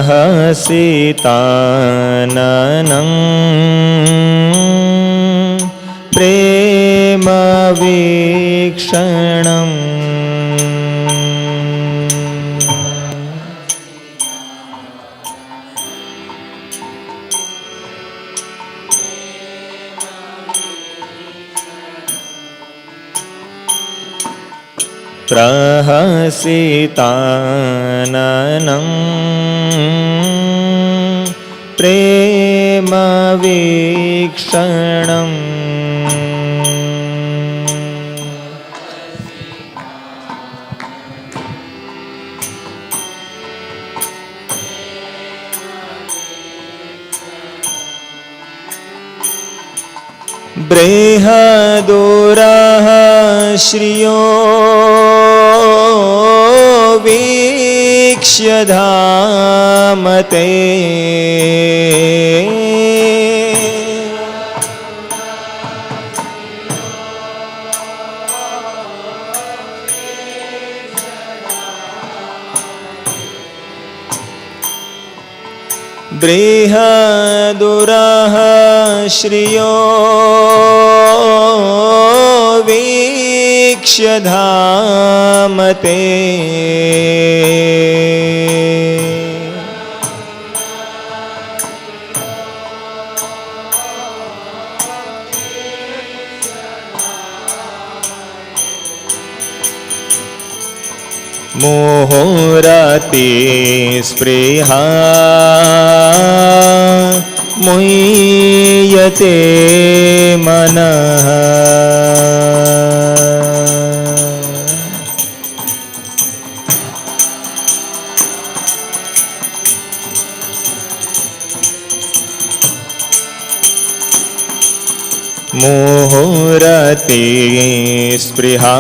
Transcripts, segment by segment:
प्रहसिताननं प्रेमवीक्षणम् प्रहसिताननं प्रेमवीक्षणम् बृहदुरः श्रियो वीक्ष्य धामते बृहदुरः श्रियो वीक्ष्य धामते मुहुरति स्पृहा मुह्यते मनः मुहुरति स्पृहा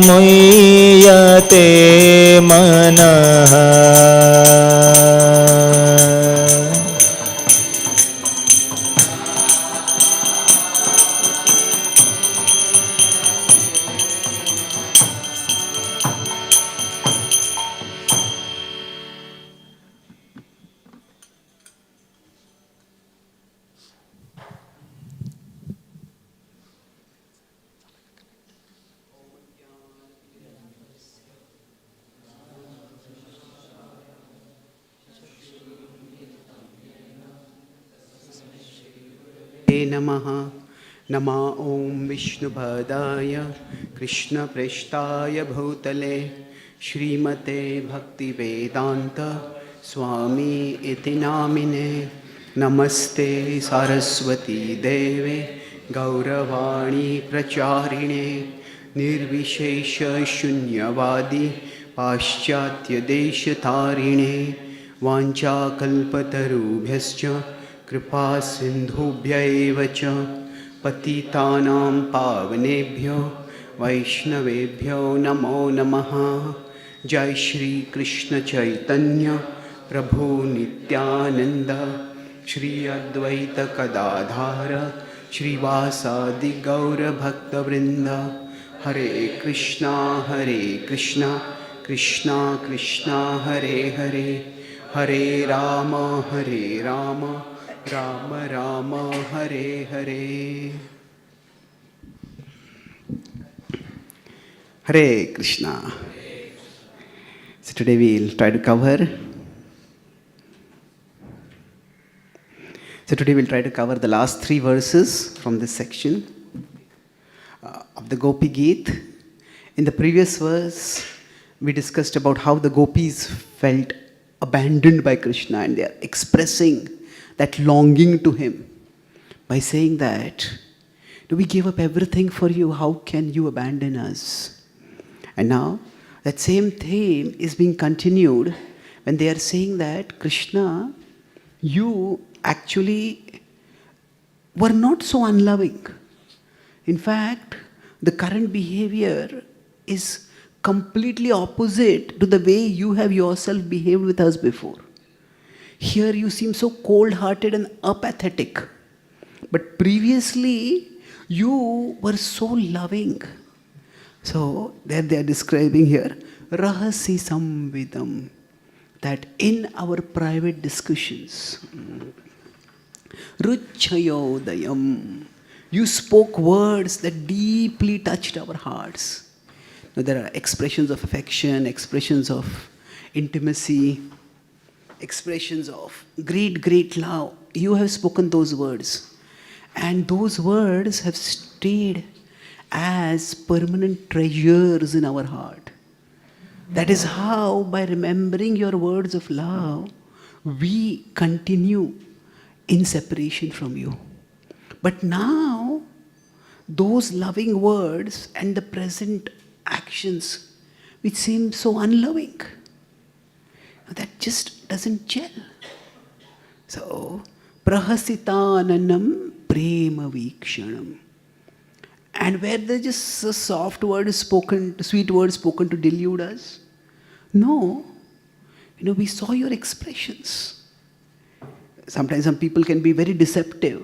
मुह्यते मनः नमः नमा ओं विष्णुपदाय कृष्णप्रेष्ठाय भूतले श्रीमते भक्तिवेदांत स्वामी इति नामिने नमस्ते सारस्वती देवे गौरवाणी प्रचारिणे निर्विशेष शून्यवादी पाश्चात्यदेशतारिणे वाञ्छाकल्पतरुभ्यश्च कृपा सिन्धुभ्यैव च पतितानां पावनेभ्यो वैष्णवेभ्यो नमो नमः। जय श्री कृष्ण चैतन्य प्रभु नित्यानंद श्री अद्वैत गदाधर श्रीवासादि गौर भक्तवृंद। हरे कृष्णा कृष्णा कृष्णा हरे हरे, हरे Ram Ram Ram Hare Hare. Hare Krishna. So today we'll try to cover the last 3 verses from this section of the Gopi Gita. In the previous verse, we discussed about how the gopis felt abandoned by Krishna, and they are expressing that longing to him by saying that, do we give up everything for you? How can you abandon us? And now that same theme is being continued when they are saying that, Krishna, you actually were not so unloving. In fact, the current behavior is completely opposite to the way you have yourself behaved with us before. Here you seem so cold-hearted and apathetic. But previously, you were so loving. So, there they are describing here, Rahasi Samvidam. that in our private discussions, Ruchayodayam, you spoke words that deeply touched our hearts. Now, there are expressions of affection, expressions of intimacy, expressions of great, great love. You have spoken those words. And those words have stayed as permanent treasures in our heart. That is how, by remembering your words of love, we continue in separation from you. But now, those loving words and the present actions, which seem so unloving, that just doesn't gel. So, prahasitananam prema vikshanam. And where there's just a soft word is spoken, sweet word spoken to delude us. No, we saw your expressions. Sometimes some people can be very deceptive,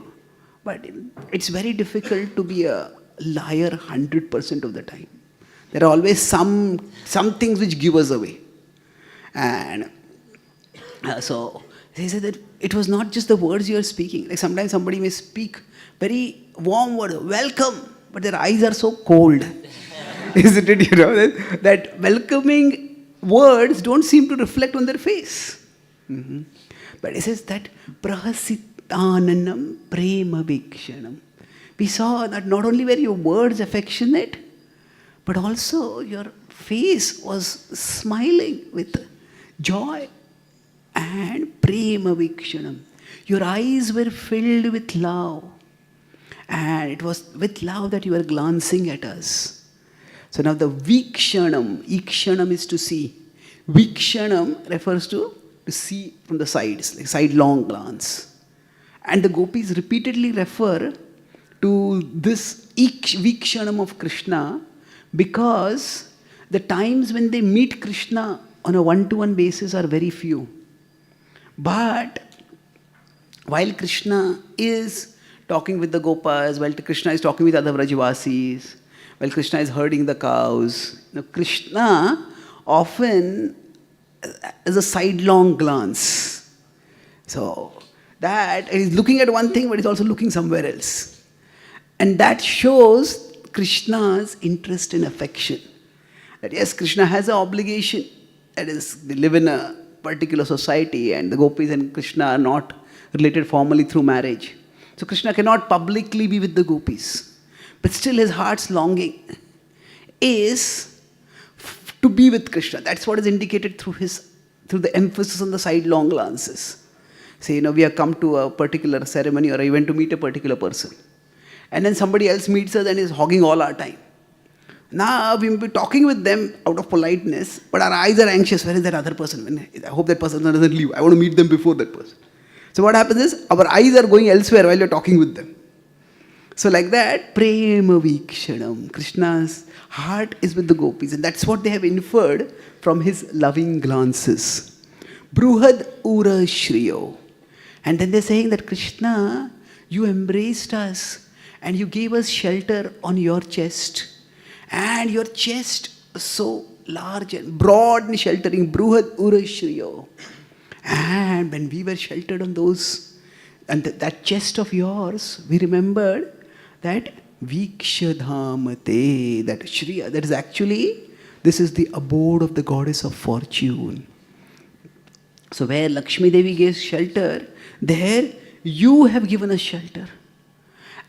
but it's very difficult to be a liar 100% of the time. There are always some things which give us away. And so they said that it was not just the words you are speaking. Like sometimes somebody may speak very warm words, welcome, but their eyes are so cold. Isn't it? That welcoming words don't seem to reflect on their face. Mm-hmm. But it says that prahasitananam prema vikshanam. We saw that not only were your words affectionate, but also your face was smiling with joy and prema vikshanam. Your eyes were filled with love. And it was with love that you were glancing at us. So now the ikshanam is to see. Vikshanam refers to see from the sides, like sidelong glance. And the gopis repeatedly refer to this vikshanam of Krishna because the times when they meet Krishna on a one-to-one basis are very few. But while Krishna is talking with the Gopas, while Krishna is talking with other Vrajavasis, while Krishna is herding the cows, Krishna often is a sidelong glance. So that he's looking at one thing, but he's also looking somewhere else. And that shows Krishna's interest in affection. That yes, Krishna has an obligation. That is, they live in a particular society and the gopis and Krishna are not related formally through marriage. So Krishna cannot publicly be with the gopis. But still his heart's longing is to be with Krishna. That's what is indicated through the emphasis on the sidelong glances. Say, we have come to a particular ceremony or event to meet a particular person. And then somebody else meets us and is hogging all our time. Now we will be talking with them out of politeness, but our eyes are anxious. Where is that other person? I hope that person doesn't leave. I want to meet them before that person. So what happens is, our eyes are going elsewhere while you're talking with them. So like that, prema vikshanam, Krishna's heart is with the gopis. And that's what they have inferred from his loving glances. Bruhad ura shriyo. And then they're saying that Krishna, you embraced us and you gave us shelter on your chest. And your chest was so large and broad and sheltering. Bruhad ura shriyo. And when we were sheltered on those, and that chest of yours, we remembered that Vikshadhamate, that Shriya, that is actually, this is the abode of the goddess of fortune. So where Lakshmi Devi gives shelter, there you have given us shelter.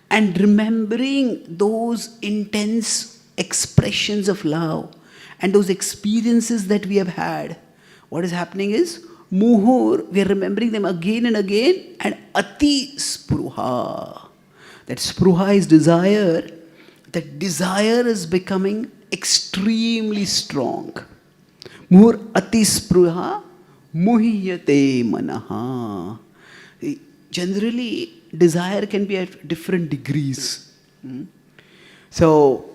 And remembering those intense expressions of love and those experiences that we have had, what is happening is, Muhur, we are remembering them again and again, and Ati Spruha. That Spruha is desire. That desire is becoming extremely strong. Muhur Ati Spruha Muhiyate Manaha. Generally, desire can be at different degrees. So,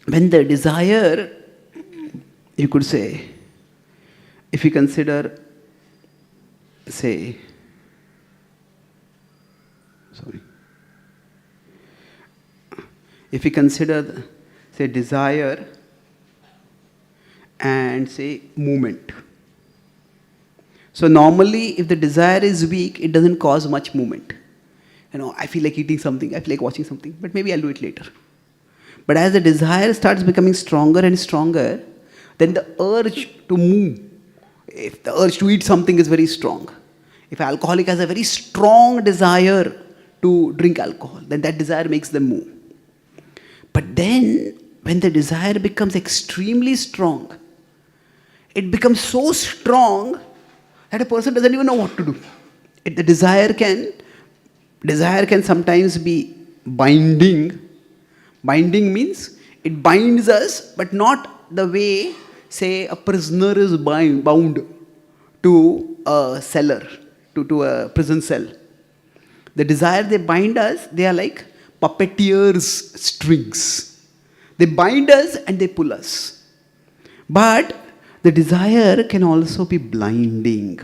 when the desire, you could say, if you consider, say, if you consider, say, desire and say movement. So normally, if the desire is weak, it doesn't cause much movement. I feel like eating something, I feel like watching something, but maybe I'll do it later. But as the desire starts becoming stronger and stronger, then the urge to move, if the urge to eat something is very strong, if an alcoholic has a very strong desire to drink alcohol, then that desire makes them move. But then, when the desire becomes extremely strong, it becomes so strong that a person doesn't even know what to do. The desire can sometimes be binding. Binding means it binds us, but not the way, say, a prisoner is bound to a cellar, to a prison cell. The desire, they bind us, they are like puppeteers' strings. They bind us and they pull us. But the desire can also be blinding.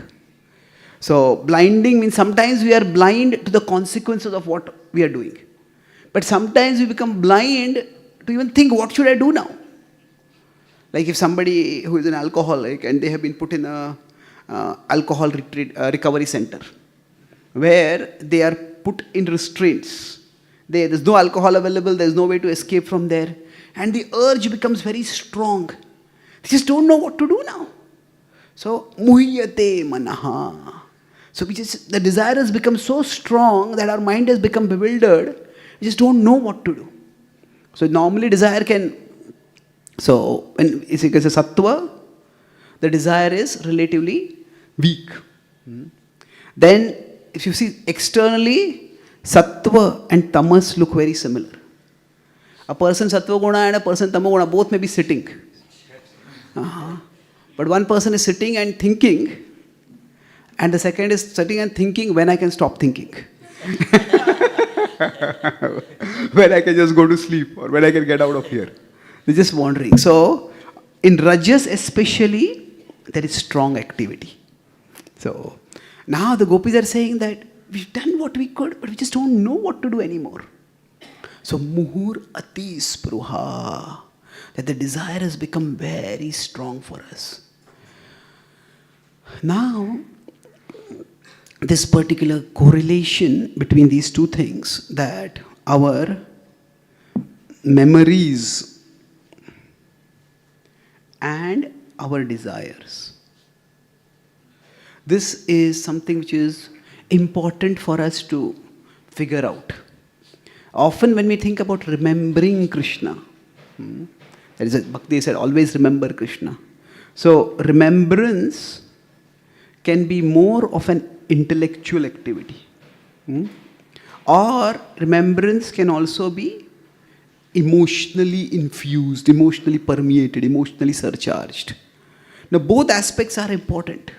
So, blinding means sometimes we are blind to the consequences of what we are doing. But sometimes we become blind to even think, what should I do now? Like if somebody who is an alcoholic and they have been put in a alcohol recovery center, where they are put in restraints. There's no alcohol available, there's no way to escape from there. And the urge becomes very strong. They just don't know what to do now. So, muhyate manaha. So the desire has become so strong that our mind has become bewildered. We just don't know what to do. So normally desire can, so when it's a sattva, the desire is relatively weak. Then if you see externally, sattva and tamas look very similar. A person sattva guna and a person tama guna both may be sitting. But one person is sitting and thinking, and the second is sitting and thinking when I can stop thinking. When I can just go to sleep or when I can get out of here. They're just wandering. So, in Rajas especially, there is strong activity. So, now the gopis are saying that we've done what we could, but we just don't know what to do anymore. So, muhur ati spruha, that the desire has become very strong for us. Now, this particular correlation between these two things, that our memories and our desires, this is something which is important for us to figure out. Often when we think about remembering Krishna, that is, Bhakti said, always remember Krishna. So remembrance can be more of an intellectual activity. Or remembrance can also be emotionally infused, emotionally permeated, emotionally surcharged. Now both aspects are important.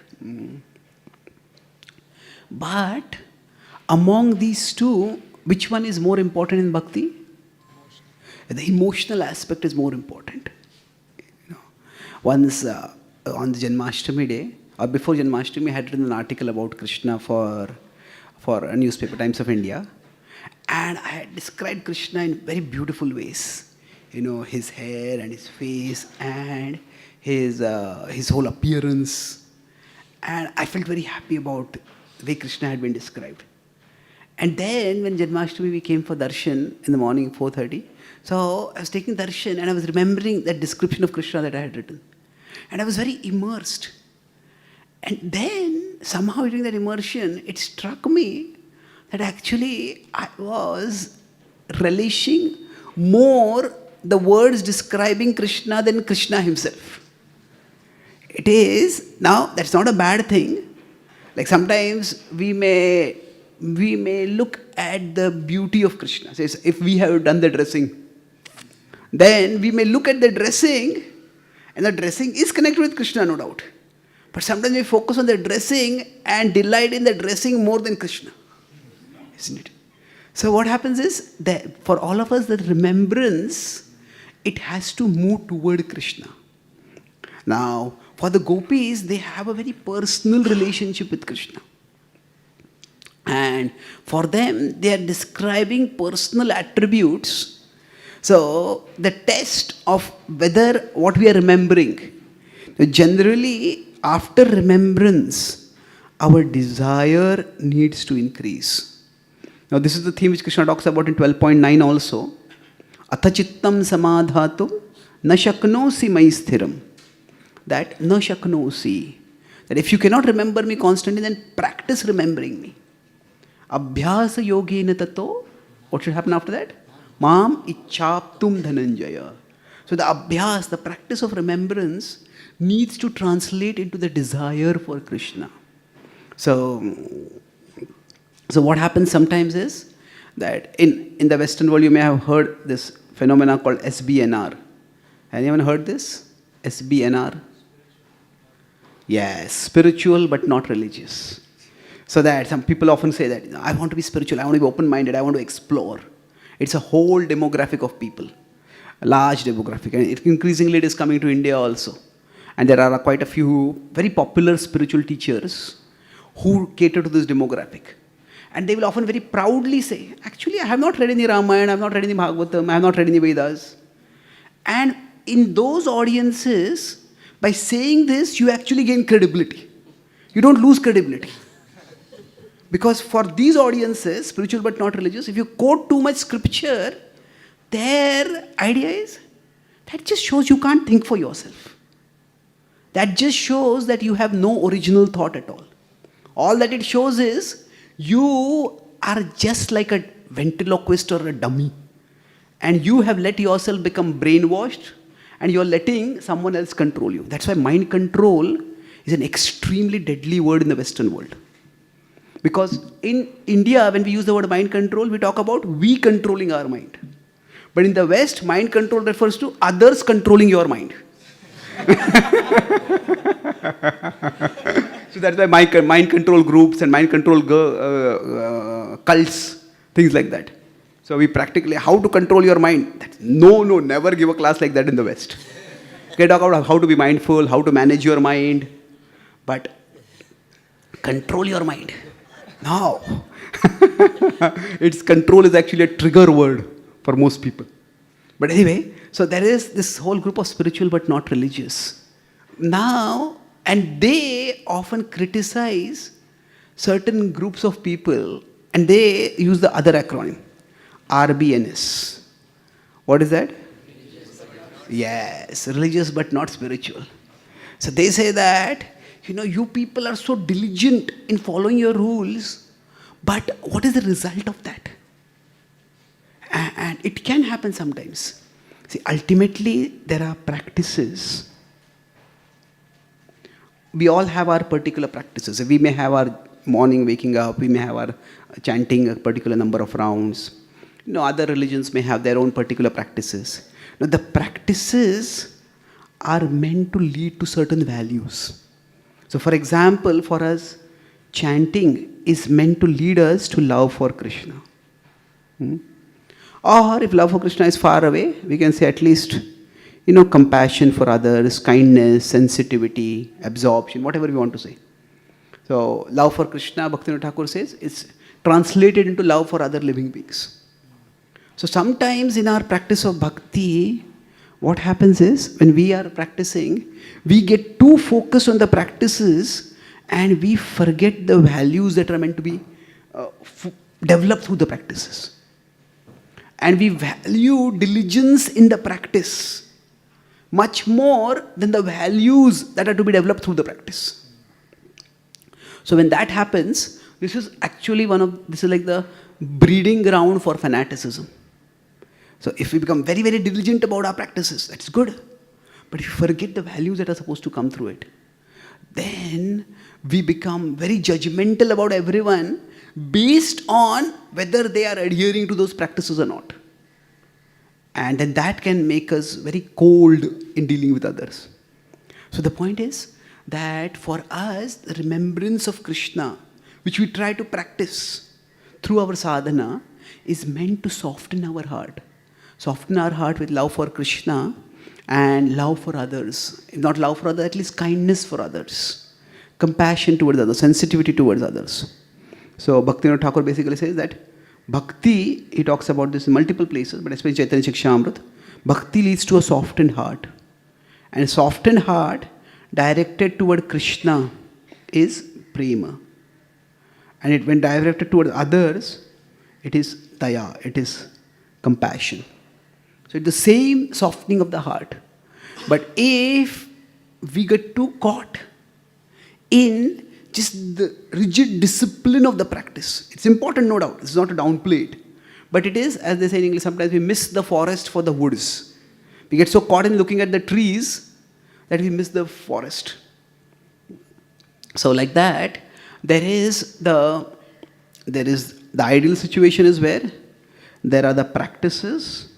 But among these two, which one is more important in bhakti? The emotional aspect is more important. Once on the Janmashtami day, or before Janmashtami, I had written an article about Krishna for a newspaper, Times of India. And I had described Krishna in very beautiful ways. His hair and his face and his whole appearance. And I felt very happy about the way Krishna had been described. And then when Janmashtami we came for darshan in the morning, 4:30. So I was taking darshan and I was remembering that description of Krishna that I had written. And I was very immersed. And then somehow during that immersion, it struck me that actually I was relishing more the words describing Krishna than Krishna himself. It is, now that's not a bad thing. Like sometimes we may look at the beauty of Krishna. Says if we have done the dressing, then we may look at the dressing, and the dressing is connected with Krishna, no doubt. But sometimes we focus on the dressing and delight in the dressing more than Krishna. Isn't it? So what happens is that for all of us, the remembrance, it has to move toward Krishna. Now, for the gopis, they have a very personal relationship with Krishna. And for them, they are describing personal attributes. So, the test of whether what we are remembering, generally, after remembrance, our desire needs to increase. Now this is the theme which Krishna talks about in 12.9 also. Athachittam samadhatum na shaknosi mai sthiram. That na shaknosi. That if you cannot remember me constantly, then practice remembering me. Abhyasa yogena tato. What should happen after that? Mam ichaptum dhananjaya. So the abhyas, the practice of remembrance, needs to translate into the desire for Krishna. So what happens sometimes is that in the Western world you may have heard this phenomena called SBNR. Anyone heard this? SBNR? Yes, spiritual but not religious. So that some people often say that, I want to be spiritual, I want to be open-minded, I want to explore. It's a whole demographic of people, a large demographic. And increasingly it is coming to India also. And there are quite a few very popular spiritual teachers who cater to this demographic. And they will often very proudly say, actually I have not read any Ramayana, I have not read any Bhagavatam, I have not read any Vedas. And in those audiences, by saying this, you actually gain credibility. You don't lose credibility. Because for these audiences, spiritual but not religious, if you quote too much scripture, their idea is, that just shows you can't think for yourself. That just shows that you have no original thought at all. All that it shows is, you are just like a ventriloquist or a dummy. And you have let yourself become brainwashed, and you're letting someone else control you. That's why mind control is an extremely deadly word in the Western world. Because in India, when we use the word mind control, we talk about we controlling our mind. But in the West, mind control refers to others controlling your mind. So that's why mind control groups and mind control cults, things like that. So we practically, how to control your mind? No, never give a class like that in the West. Okay, talk about how to be mindful, how to manage your mind. But control your mind. No. Its control is actually a trigger word for most people. But anyway, so there is this whole group of spiritual but not religious. Now, and they often criticize certain groups of people, and they use the other acronym, RBNS. What is that? Yes, religious but not spiritual. So they say that, you people are so diligent in following your rules, but what is the result of that? And it can happen sometimes. See, ultimately, there are practices. We all have our particular practices. We may have our morning waking up, we may have our chanting a particular number of rounds. Other religions may have their own particular practices. Now, the practices are meant to lead to certain values. So, for example, for us, chanting is meant to lead us to love for Krishna. Or if love for Krishna is far away, we can say at least, compassion for others, kindness, sensitivity, absorption, whatever we want to say. So, love for Krishna, Bhaktivinoda Thakur says, is translated into love for other living beings. So, sometimes in our practice of bhakti, what happens is, when we are practicing, we get too focused on the practices and we forget the values that are meant to be developed through the practices. And we value diligence in the practice much more than the values that are to be developed through the practice. So when that happens, this is actually this is like the breeding ground for fanaticism. So if we become very, very diligent about our practices, that's good. But if you forget the values that are supposed to come through it, then we become very judgmental about everyone based on whether they are adhering to those practices or not. And then that can make us very cold in dealing with others. So the point is that for us, the remembrance of Krishna, which we try to practice through our sadhana, is meant to soften our heart. Soften our heart with love for Krishna and love for others. If not love for others, at least kindness for others. Compassion towards others, sensitivity towards others. So Bhaktivinoda Thakur basically says that bhakti, he talks about this in multiple places, but especially Chaitanya Shikshamrita, bhakti leads to a softened heart. And softened heart directed toward Krishna is prema. And when directed towards others, it is daya, it is compassion. So it's the same softening of the heart. But if we get too caught in just the rigid discipline of the practice, it's important, no doubt. It's not to downplay it. But it is, as they say in English, sometimes we miss the forest for the woods. We get so caught in looking at the trees that we miss the forest. So like that, there is the ideal situation is where there are the practices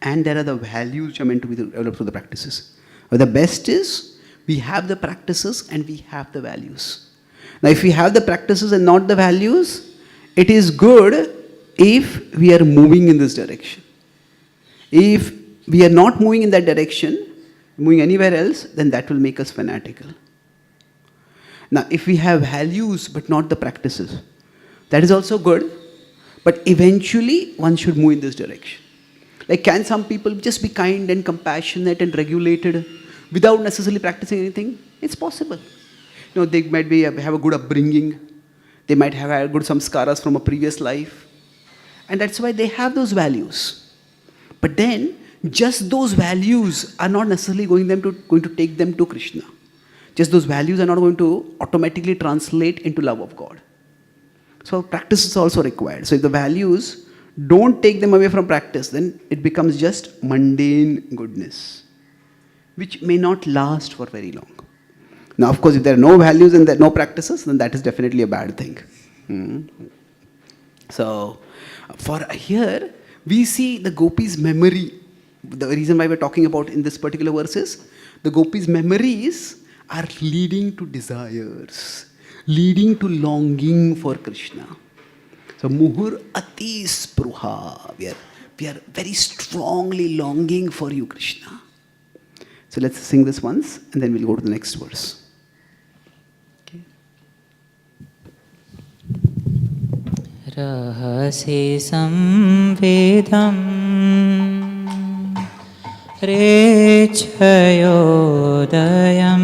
and there are the values which are meant to be developed through the practices. But the best is we have the practices and we have the values. Now if we have the practices and not the values, it is good if we are moving in this direction. If we are not moving in that direction, moving anywhere else, then that will make us fanatical. Now, if we have values but not the practices, that is also good, but eventually one should move in this direction. Like, can some people just be kind and compassionate and regulated without necessarily practicing anything? It's possible. You know, they might have a good upbringing, they might have had good samskaras from a previous life, and that's why they have those values. But then, just those values are not necessarily going to take them to Krishna. Just those values are not going to automatically translate into love of God. So practice is also required. So if the values don't take them away from practice, then it becomes just mundane goodness, which may not last for very long. Now, of course, if there are no values and there are no practices, then that is definitely a bad thing. So, for here, we see the Gopi's memory. The reason why we're talking about in this particular verse is the Gopi's memories are leading to desires, leading to longing for Krishna. So, Muhur Ati Spruha. We are very strongly longing for you, Krishna. So, let's sing this once and then we'll go to the next verse. Rahase samvedam rechayodayam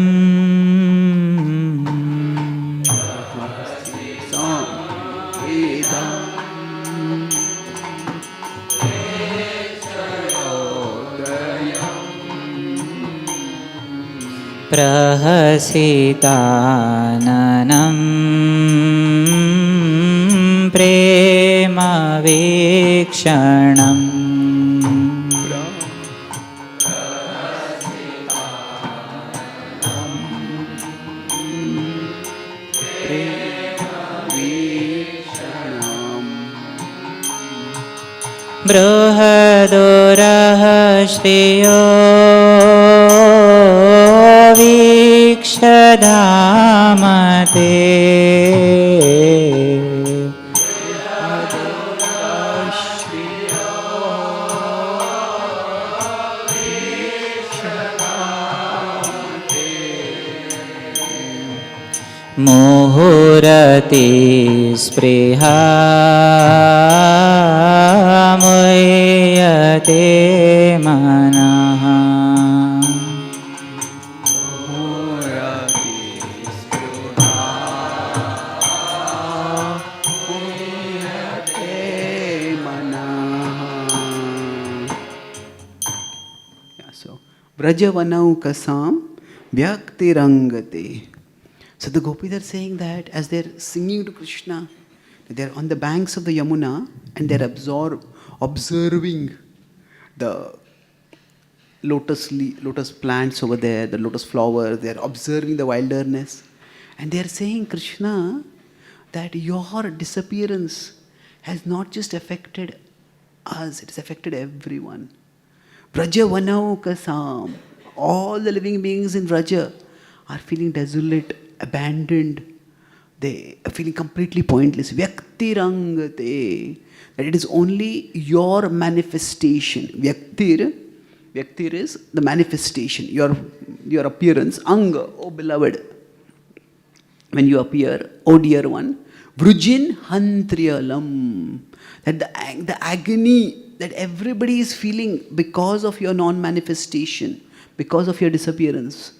prahasitananam prema vekshanam Brahadorah Shriyo Vikshadhamate Muhurati Spriha Muyate Manaha Muhurati Spriha Muyate Manaha. So, Vrajavanau Kasam Vyaktirangate. So the gopis are saying that as they're singing to Krishna, they're on the banks of the Yamuna and they're observing the lotus plants over there, the lotus flowers, they're observing the wilderness. And they're saying, Krishna, that your disappearance has not just affected us, it has affected everyone. Vrajavanau Kasam. All the living beings in Vraja are feeling desolate, abandoned, they are feeling completely pointless. Vyaktirangate. That it is only your manifestation. Vyaktir is the manifestation, your appearance. Anga, oh beloved. When you appear, oh dear one. Vrujin hantriyalam. That the agony that everybody is feeling because of your non-manifestation, because of your disappearance,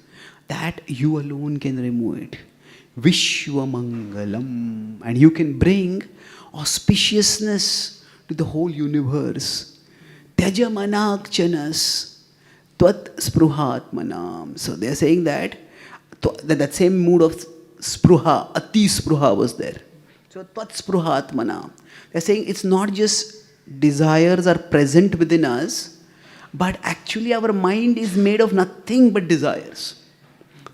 that you alone can remove it. Vishwamangalam. And you can bring auspiciousness to the whole universe. Tyajamanakchanas Tvat Spruhatmanam. So they are saying that that same mood of spruha, ati spruha was there. So Tvat Spruhatmanam. They are saying it's not just desires are present within us, but actually our mind is made of nothing but desires.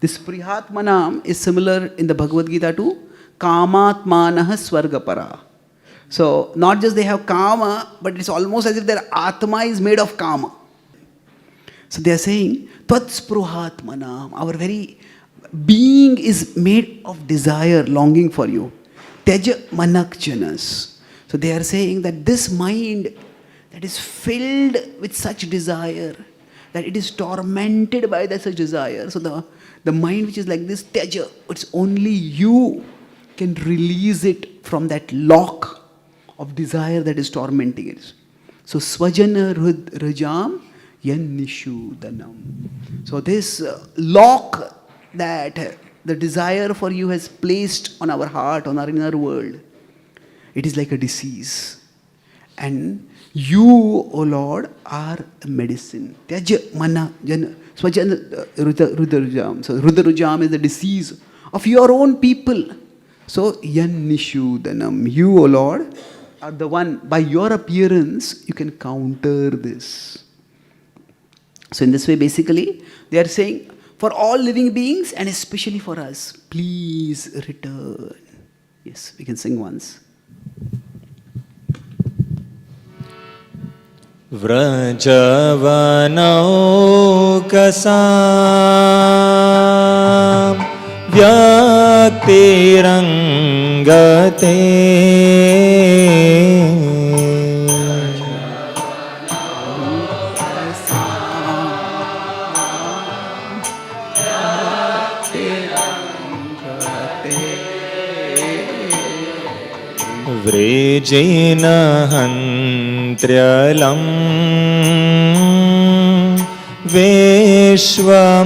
This Prihatmanam is similar in the Bhagavad Gita to Kamatmanah Swargapara. So not just they have Kama, but it's almost as if their Atma is made of Kama. So they are saying, Tvatspruhatmanam, our very being is made of desire, longing for you. Teja manakchanas. So they are saying that this mind that is filled with such desire, that it is tormented by such desire. So the mind which is like this, Teja, it's only you can release it from that lock of desire that is tormenting it. So Swajana Rajam Yannishudanam. So this lock that the desire for you has placed on our heart, on our inner world, it is like a disease. And you, O Lord, are a medicine. Tyaja mana jana swajana rudarujam. So rudarujam is the disease of your own people. So yannishudanam. You, O Lord, are the one, by your appearance, you can counter this. So in this way, basically, they are saying, for all living beings and especially for us, please return. Yes, we can sing once. व्रजवनौकसां व्यक्तिरङ्गते व्रेजेन हन्त्र्यलं विश्वमङ्गलम्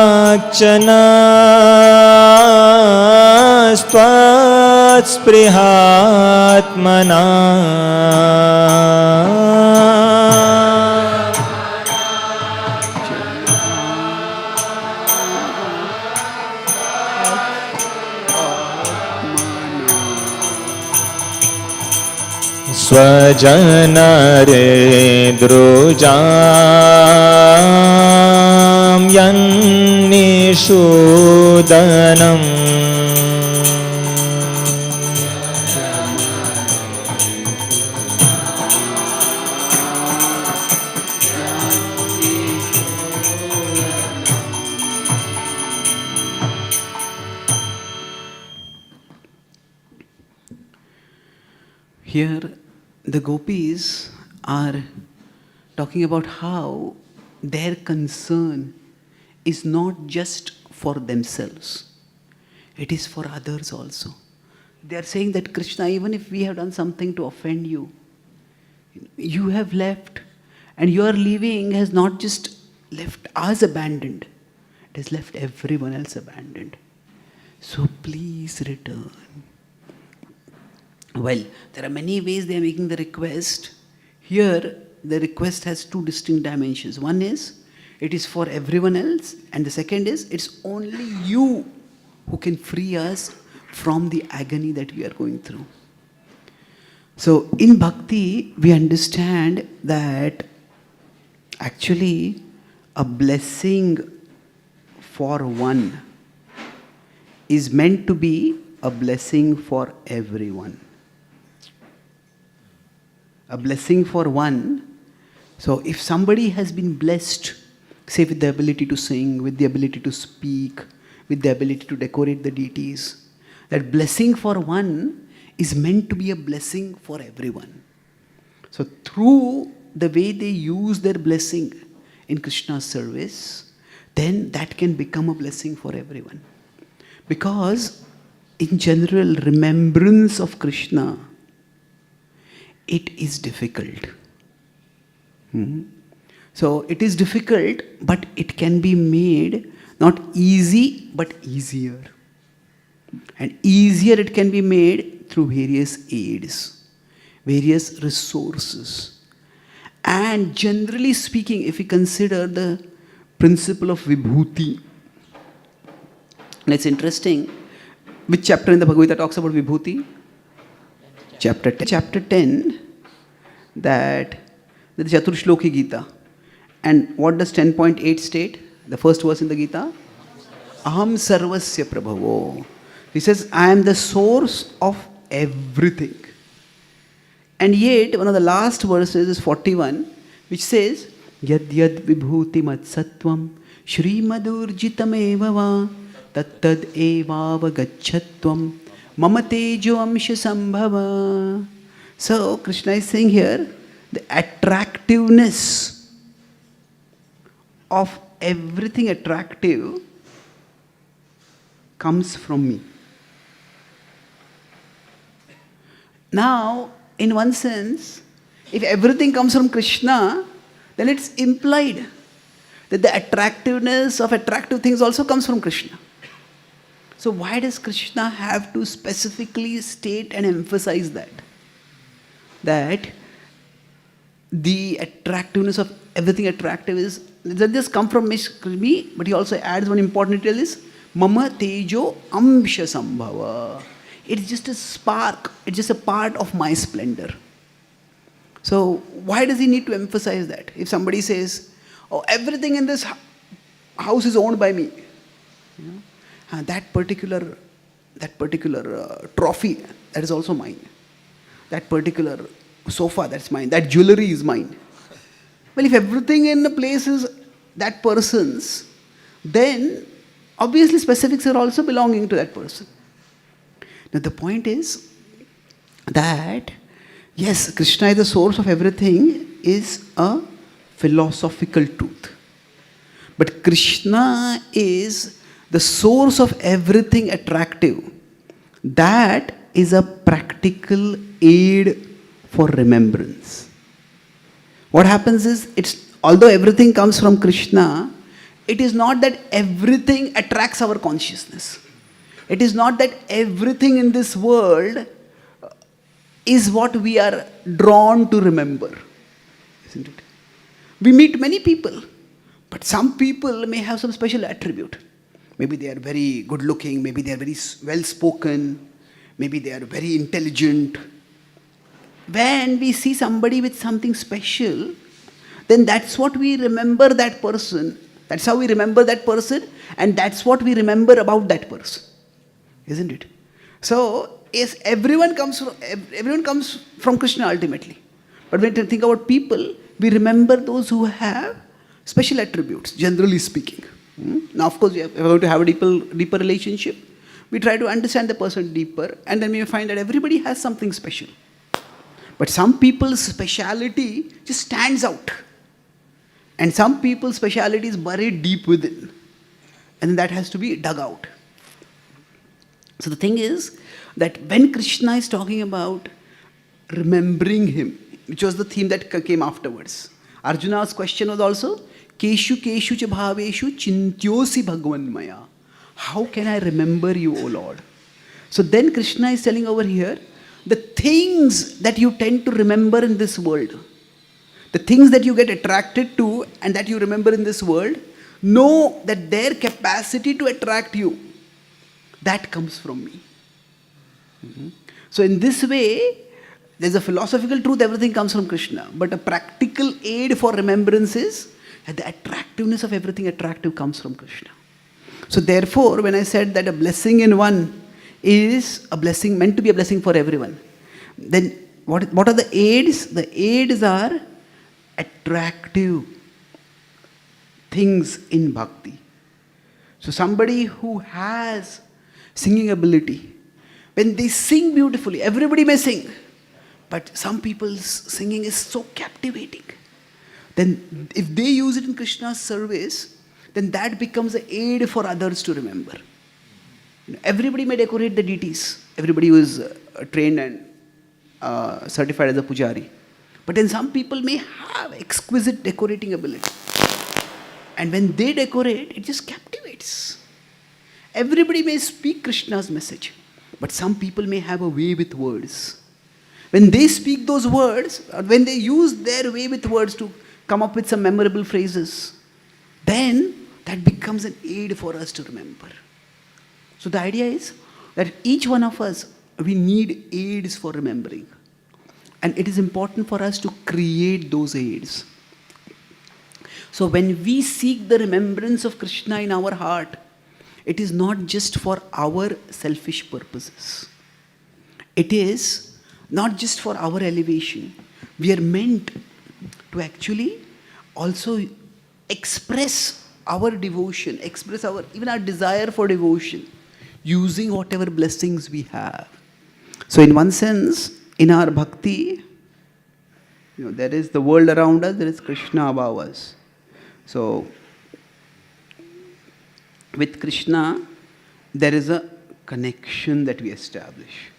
त्यजमनाक्षना स्त्वत्स्पृहात्मना स्वजनरेन्द्रुजां यन्निषूदनम् Here, the gopis are talking about how their concern is not just for themselves, it is for others also. They are saying that Krishna, even if we have done something to offend you, you have left, and your leaving has not just left us abandoned, it has left everyone else abandoned. So please return. Well, there are many ways they are making the request. Here, the request has two distinct dimensions. One is, it is for everyone else, and the second is, it's only you who can free us from the agony that we are going through. So, in bhakti, we understand that actually a blessing for one is meant to be a blessing for everyone. A blessing for one. So if somebody has been blessed, say with the ability to sing, with the ability to speak, with the ability to decorate the deities, that blessing for one is meant to be a blessing for everyone. So through the way they use their blessing in Krishna's service, then that can become a blessing for everyone. Because in general, remembrance of Krishna, it is difficult. So it is difficult, but it can be made not easy, but easier. And easier it can be made through various aids, various resources. And generally speaking, if we consider the principle of Vibhuti, and it's interesting, which chapter in the Bhagavad Gita talks about Vibhuti? Chapter 10. Chapter 10, that the Chaturshloki Gita. And what does 10.8 state? The first verse in the Gita? Aham sarvasya prabhavo. He says, I am the source of everything. And yet, one of the last verses is 41, which says, Yad yad vibhuti mat sattvam shrimadurjitam eva va tattad evava gachatvam mama tejo amsha sambhava. So, Krishna is saying here, the attractiveness of everything attractive comes from me. Now, in one sense, if everything comes from Krishna, then it's implied that the attractiveness of attractive things also comes from Krishna. So why does Krishna have to specifically state and emphasize that? That the attractiveness of everything attractive doesn't just come from me, but he also adds one important detail is Mama Tejo Amsha Sambhava. It's just a spark, it's just a part of my splendor. So why does he need to emphasize that? If somebody says, oh, everything in this house is owned by me, that particular trophy, that is also mine. That particular sofa, that's mine. That jewelry is mine. Well, if everything in the place is that person's, then obviously specifics are also belonging to that person. Now the point is that, yes, Krishna is the source of everything is a philosophical truth. But Krishna is the source of everything attractive. That is a practical aid for remembrance. What happens is, although everything comes from Krishna, it is not that everything attracts our consciousness. It is not that everything in this world is what we are drawn to remember. Isn't it? We meet many people, but some people may have some special attribute. Maybe they are very good looking, maybe they are very well spoken, maybe they are very intelligent. When we see somebody with something special, then that's what we remember that person. That's how we remember that person, and that's what we remember about that person. Isn't it? So, yes, everyone comes from Krishna ultimately. But when we think about people, we remember those who have special attributes, generally speaking. Now, of course, we are going to have a deeper relationship. We try to understand the person deeper, and then we find that everybody has something special. But some people's speciality just stands out. And some people's speciality is buried deep within. And that has to be dug out. So the thing is that when Krishna is talking about remembering him, which was the theme that came afterwards, Arjuna's question was also, Keshu keshu cha bhaveshu chintyosi bhagwan maya. How can I remember you, O Lord? So then Krishna is telling over here, the things that you tend to remember in this world, the things that you get attracted to and that you remember in this world, know that their capacity to attract you, that comes from me. So in this way, there's a philosophical truth, everything comes from Krishna. But a practical aid for remembrance is that the attractiveness of everything attractive comes from Krishna. So therefore, when I said that a blessing in one is a blessing, meant to be a blessing for everyone, then what are the aids? The aids are attractive things in bhakti. So somebody who has singing ability, when they sing beautifully, everybody may sing, but some people's singing is so captivating. Then if they use it in Krishna's service, then that becomes an aid for others to remember. Everybody may decorate the deities. Everybody who is trained and certified as a pujari. But then some people may have exquisite decorating ability. And when they decorate, it just captivates. Everybody may speak Krishna's message, but some people may have a way with words. When they speak those words, or when they use their way with words to come up with some memorable phrases, then that becomes an aid for us to remember. So the idea is that each one of us, we need aids for remembering. And it is important for us to create those aids. So when we seek the remembrance of Krishna in our heart, it is not just for our selfish purposes. It is not just for our elevation. We are meant to actually also express our devotion, express even our desire for devotion, using whatever blessings we have. So in one sense, in our bhakti, there is the world around us, there is Krishna above us. So, with Krishna, there is a connection that we establish.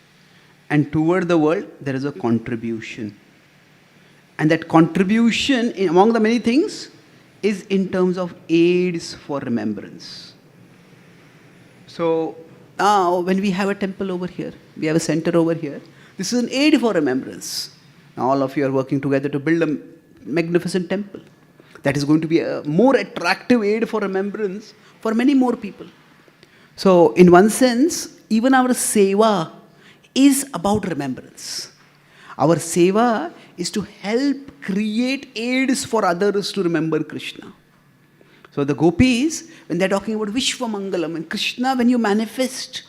And toward the world, there is a contribution. And that contribution, among the many things, is in terms of aids for remembrance. So, now when we have a temple over here, we have a center over here, this is an aid for remembrance. Now all of you are working together to build a magnificent temple. That is going to be a more attractive aid for remembrance for many more people. So, in one sense, even our seva is about remembrance. Our seva is to help create aids for others to remember Krishna. So, the gopis, when they are talking about Vishwamangalam, and Krishna, when you manifest,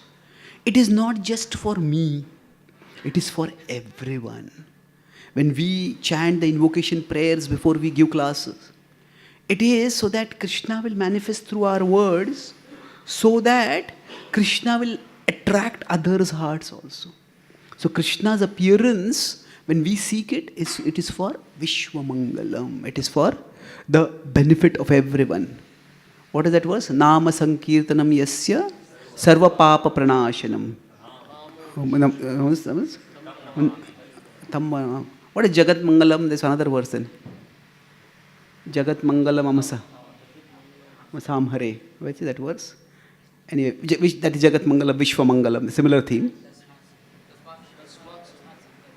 it is not just for me, it is for everyone. When we chant the invocation prayers before we give classes, it is so that Krishna will manifest through our words, so that Krishna will attract others' hearts also. So Krishna's appearance, when we seek it, it is for Vishwamangalam. It is for the benefit of everyone. What is that verse? Nama Sankirtanam Yasya Sarva Papa Pranashanam. What is Jagat Mangalam? There's another verse then. Jagat Mangalam Amasa. Masam Hare. Which is that verse? Anyway, that is Jagat Mangalam, Vishwa Mangalam, similar theme.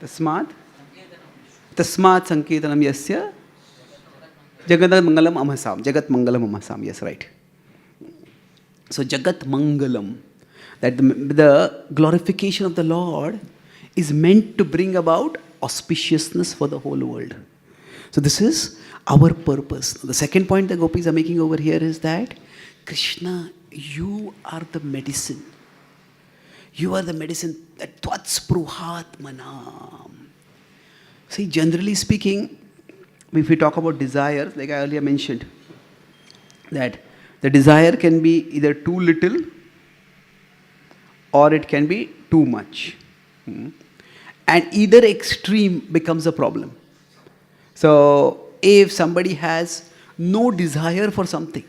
Tasmat Sankirtanam Yasya Jagat Mangalam Amasam. Jagat Mangalam Amasam. Yes, right. So Jagat Mangalam, that the glorification of the Lord is meant to bring about auspiciousness for the whole world. So this is our purpose. The second point the gopis are making over here is that Krishna, you are the medicine. You are the medicine that Tvats Pruhatmanam. See, generally speaking, if we talk about desire, like I earlier mentioned, that the desire can be either too little or it can be too much. And either extreme becomes a problem. So, if somebody has no desire for something,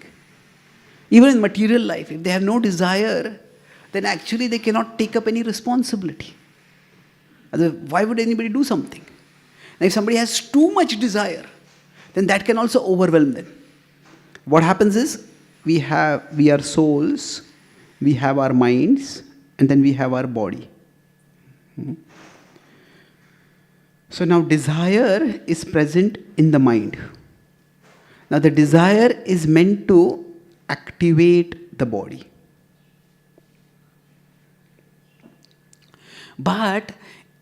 even in material life, if they have no desire, then actually they cannot take up any responsibility. Why would anybody do something? Now, if somebody has too much desire, then that can also overwhelm them. What happens is, we are souls, we have our minds, and then we have our body. So now desire is present in the mind. Now the desire is meant to activate the body. But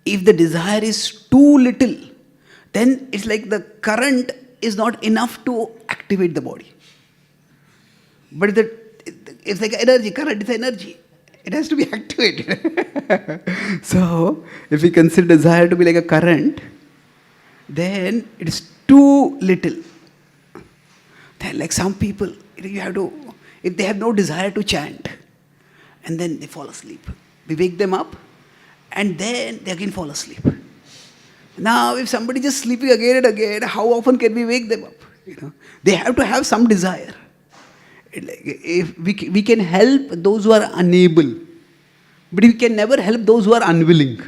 if the desire is too little, then it's like the current is not enough to activate the body. But it's like energy, current is energy. It has to be activated. So, if we consider desire to be like a current, then it is too little. Then, like some people, you have to, if they have no desire to chant, and then they fall asleep. We wake them up, and then they again fall asleep. Now, if somebody is just sleeping again and again, how often can we wake them up? They have to have some desire. If we can help those who are unable, but we can never help those who are unwilling.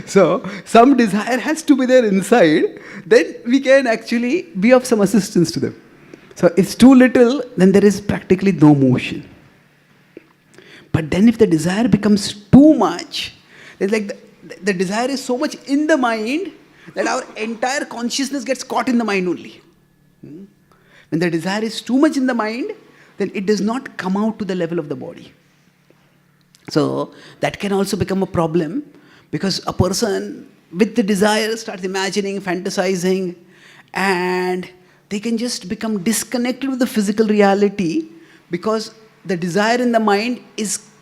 So, some desire has to be there inside, then we can actually be of some assistance to them. So, if it's too little, then there is practically no motion. But then if the desire becomes too much, it's like the desire is so much in the mind that our entire consciousness gets caught in the mind only. When the desire is too much in the mind, then it does not come out to the level of the body. So that can also become a problem, because a person with the desire starts imagining, fantasizing, and they can just become disconnected with the physical reality, because the desire in the mind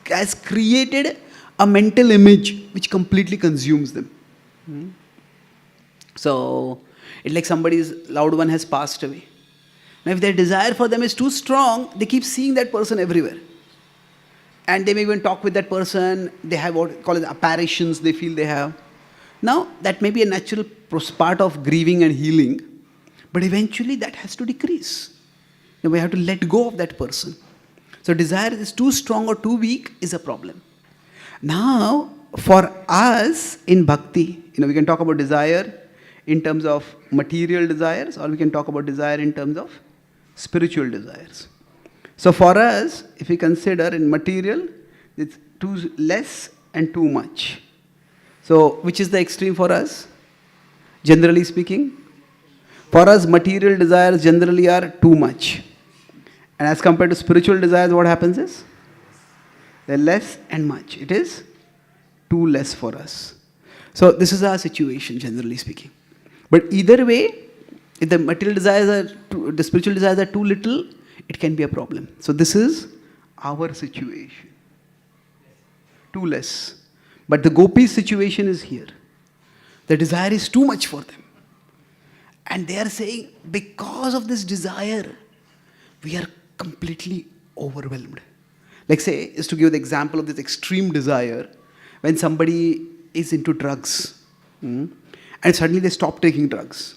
has created a mental image which completely consumes them. So it's like somebody's loved one has passed away. Now if their desire for them is too strong, they keep seeing that person everywhere. And they may even talk with that person. They have what call it apparitions they feel they have. Now that may be a natural part of grieving and healing, but eventually that has to decrease. Now we have to let go of that person. So desire is too strong or too weak is a problem. Now for us in bhakti, we can talk about desire in terms of material desires, or we can talk about desire in terms of spiritual desires. So for us, if we consider in material, it's too less and too much. So which is the extreme for us? Generally speaking, for us material desires generally are too much. And as compared to spiritual desires, what happens is? They're less and much. It is too less for us. So this is our situation, generally speaking. But either way, if the material desires the spiritual desires are too little, it can be a problem. So this is our situation. Too less. But the gopis' situation is here. The desire is too much for them. And they are saying, because of this desire, we are completely overwhelmed. Like say, just to give the example of this extreme desire, when somebody is into drugs, and suddenly they stop taking drugs,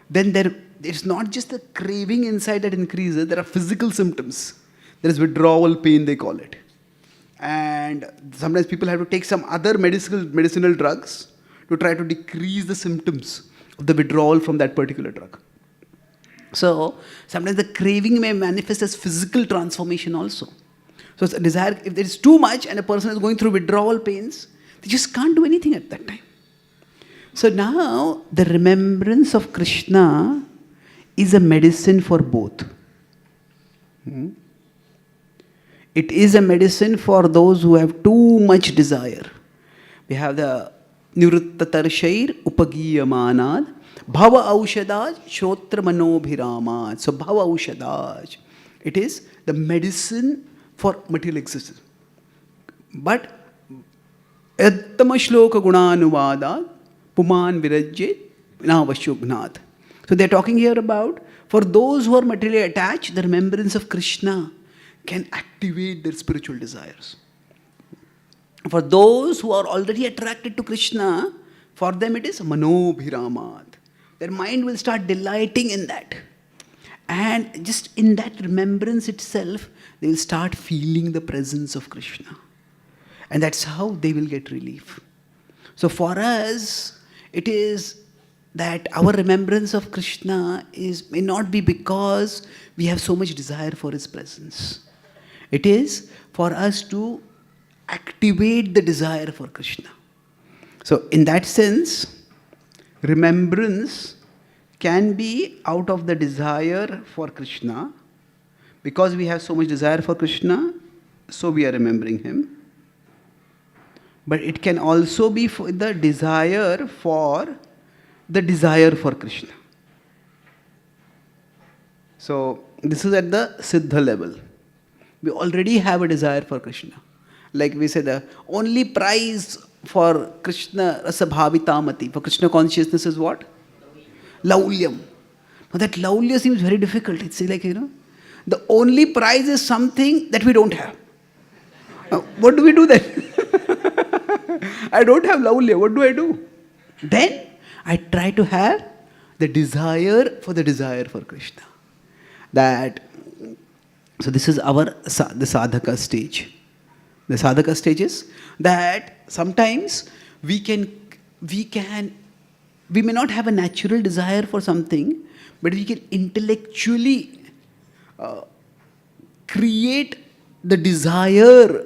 then it's not just the craving inside that increases, there are physical symptoms. There is withdrawal pain, they call it. And sometimes people have to take some other medicinal drugs to try to decrease the symptoms of the withdrawal from that particular drug. So sometimes the craving may manifest as physical transformation also. So it's a desire, if there is too much and a person is going through withdrawal pains, they just can't do anything at that time. So now the remembrance of Krishna is a medicine for both. It is a medicine for those who have too much desire. We have the Nivritta Tarshair Upagiyamanad Bhava Aushadaj Shrotra Manobhiramad. So Bhava Aushadaj, it is the medicine for material existence. But Yattama Shloka Gunanuvada Puman Virajit Navashugnat. So they are talking here about, for those who are materially attached, the remembrance of Krishna can activate their spiritual desires. For those who are already attracted to Krishna, for them it is Manobhiramad. Their mind will start delighting in that. And just in that remembrance itself, they will start feeling the presence of Krishna. And that's how they will get relief. So for us, it is that our remembrance of Krishna may not be because we have so much desire for His presence. It is for us to activate the desire for Krishna. So in that sense, remembrance can be out of the desire for Krishna. Because we have so much desire for Krishna, so we are remembering Him. But it can also be for the desire for Krishna. So this is at the Siddha level. We already have a desire for Krishna. Like we say, the only prize for Krishna Rasa Bhavitamati, for Krishna consciousness is what? Laulyam. Now that laulya seems very difficult. It's like, the only prize is something that we don't have. What do we do then? I don't have laulya. What do I do? Then I try to have the desire for Krishna. that, so this is the sadhaka stage. The sadhaka stage is that sometimes we may not have a natural desire for something, but we can intellectually create the desire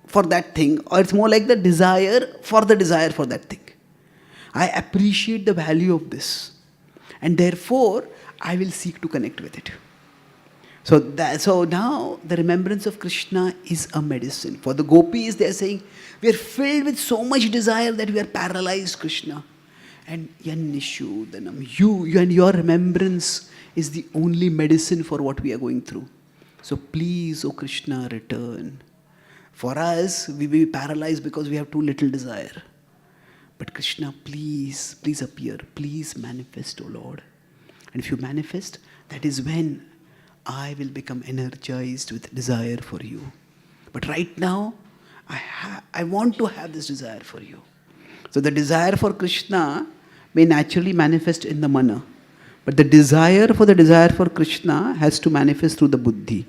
for that thing, or it's more like the desire for that thing. I appreciate the value of this, and therefore I will seek to connect with it. So now the remembrance of Krishna is a medicine. For the gopis, they are saying, we are filled with so much desire that we are paralyzed, Krishna. And Yannishudanam, you and your remembrance is the only medicine for what we are going through. So please, O Krishna, return. For us, we will be paralyzed because we have too little desire. But Krishna, please appear. Please manifest, O Lord. And if you manifest, that is when I will become energized with desire for you. But right now, I want to have this desire for you. So the desire for Krishna may naturally manifest in the mana. But the desire for Krishna has to manifest through the buddhi.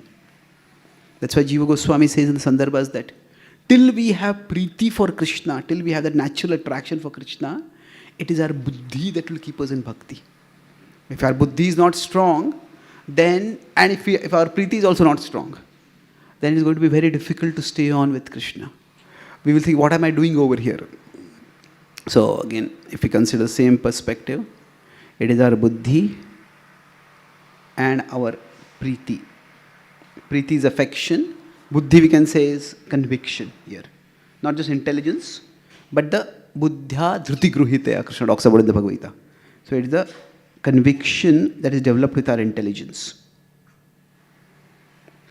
That's why Jiva Goswami says in the Sandarbhas that till we have priti for Krishna, till we have that natural attraction for Krishna, it is our buddhi that will keep us in bhakti. If our buddhi is not strong, then, and if our priti is also not strong, then it's going to be very difficult to stay on with Krishna. We will think, what am I doing over here? So again, if we consider the same perspective, it is our buddhi and our priti. Priti is affection. Buddhi, we can say, is conviction here. Not just intelligence, but the buddhya dhruti gruhiteya, Krishna talks about in the Bhagavad Gita. So it is the conviction that is developed with our intelligence.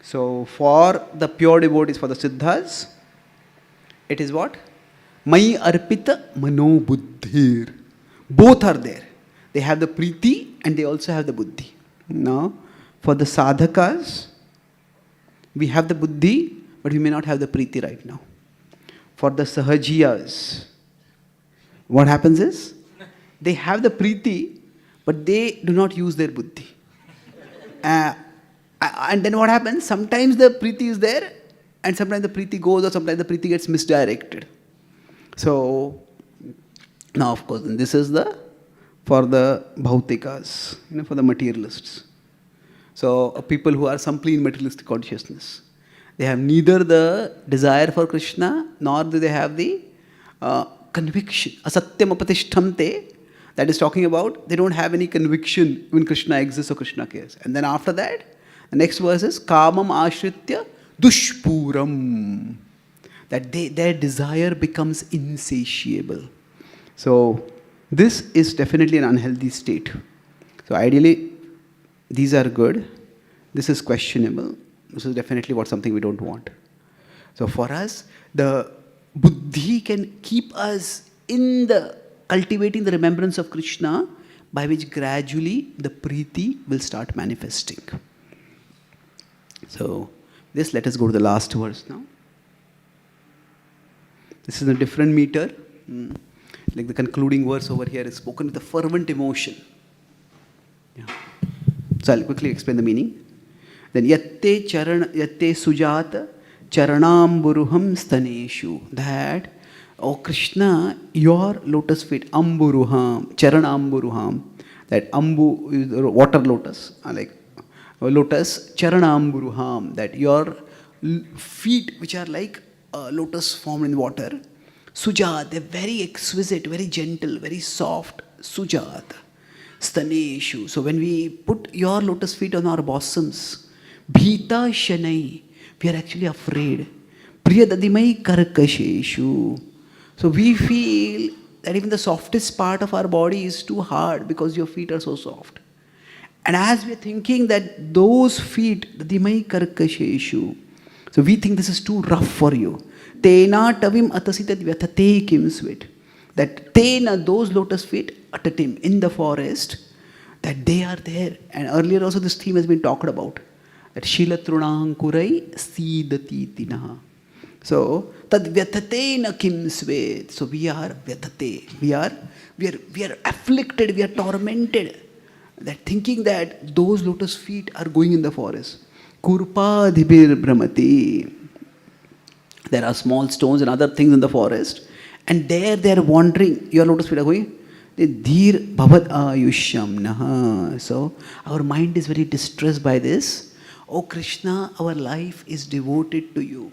So for the pure devotees, for the siddhas, it is what? Mai arpita mano buddhir. Both are there. They have the priti and they also have the buddhi. Now, for the sadhakas, we have the buddhi, but we may not have the priti right now. For the sahajiyas, what happens is, they have the priti, but they do not use their buddhi. And then what happens? Sometimes the priti is there, and sometimes the priti goes, or sometimes the priti gets misdirected. So, now of course, this is for the bhautikas, for the materialists. So, people who are simply in materialistic consciousness, they have neither the desire for Krishna, nor do they have the conviction. Asatyam apatishtamte, that is talking about, they don't have any conviction when Krishna exists or Krishna cares. And then after that, the next verse is kamam ashritya dushpuram, that their desire becomes insatiable. So this is definitely an unhealthy state. So ideally, these are good. This is questionable. This is definitely something we don't want. So for us, the buddhi can keep us in the cultivating the remembrance of Krishna, by which gradually the priti will start manifesting. So this, let us go to the last verse now. This is a different meter. Like the concluding verse over here is spoken with a fervent emotion. Yeah. So I'll quickly explain the meaning. Then yatte sujata charanamburuham staneshu. That, oh Krishna, your lotus feet, amburuham, charanamburuham. That ambu is the water lotus, like lotus, charanamburuham. That your feet, which are like a lotus formed in water, sujat, they're very exquisite, very gentle, very soft, sujat. Staneshu. So when we put your lotus feet on our bosoms, bhita shanai, we are actually afraid. Priyadadimai karkasheshu. So we feel that even the softest part of our body is too hard because your feet are so soft. And as we are thinking that those feet, dadimai karkasheshu, so we think this is too rough for you. Tena tavim atasitat vyatate kim sweet. That tena, those lotus feet, atatim, in the forest, that they are there. And earlier also this theme has been talked about. That shilatrunankurai sidati tinaha. So, tad vyatate na kim svet. So we are vyatate. We are afflicted, we are tormented that thinking that those lotus feet are going in the forest. Kurpadhibir Brahmati. There are small stones and other things in the forest, and there they are wandering. Your lotus feet are going. Dhir bhavad ayushyam naha. So our mind is very distressed by this. Oh Krishna, our life is devoted to you.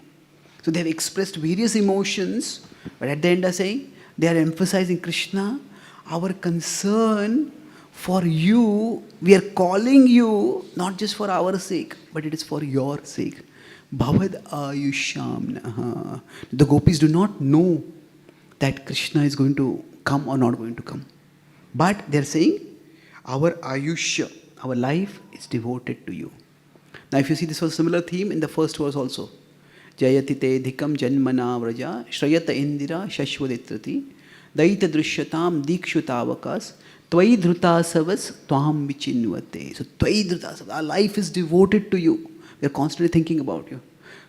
So they have expressed various emotions, but at the end are saying, they are emphasizing Krishna, our concern for you, we are calling you not just for our sake, but it is for your sake. Bhavad ayushyam naha. The gopis do not know that Krishna is going to come or not going to come. But they are saying, our ayushya, our life is devoted to you. Now if you see, this was a similar theme in the first verse also. Jayati te dhikam janmana vraja shrayata indira shashvaditrati daita drishyatam dikshutavakas tvai dhrutasavas tvaham vichinvate. So tvai dhrutasavas, our life is devoted to you. We are constantly thinking about you.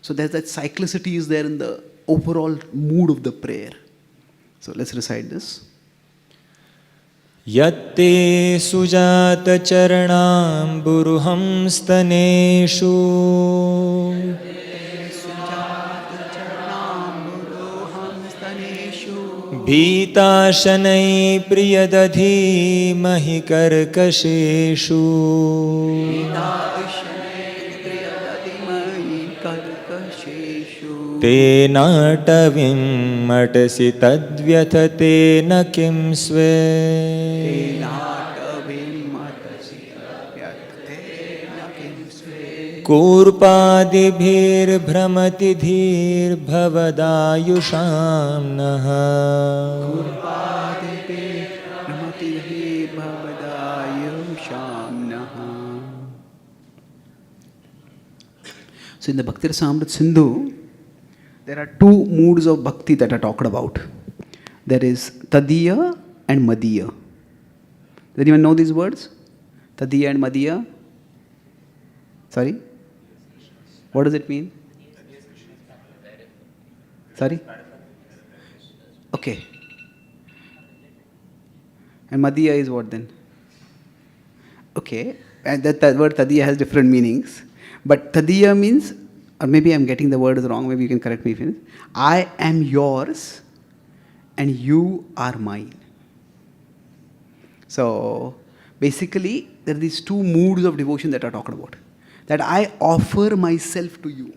So there's that cyclicity is there in the overall mood of the prayer. So let's recite this. Yatte sujata charanam buruham staneshu Bhitashanai priyadadhi mahi karkasheshu Te natavim matasi tadvyathate na kim sve Kurpadibhir bhramati dhir bhavadayusham naha So in the Bhakti Rasamrita Sindhu, there are two moods of bhakti that are talked about. There is Tadiya and Madiya. Does anyone know these words? Tadiya and Madiya? Sorry? What does it mean? Sorry? Okay. And Madiya is what then? Okay. And that word Tadiya has different meanings. But Tadiya means, or maybe I'm getting the words wrong, maybe you can correct me if it is. I am yours and you are mine. So basically, there are these two moods of devotion that are talked about. That I offer myself to you.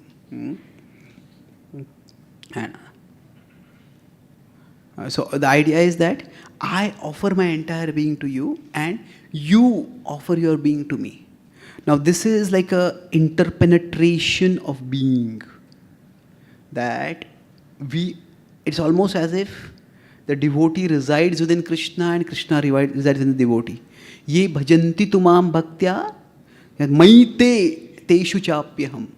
And, so the idea is that I offer my entire being to you and you offer your being to me. Now this is like a interpenetration of being. That it's almost as if the devotee resides within Krishna and Krishna resides in the devotee. Ye bhajanti tumam bhaktya maite teshu chapyaham.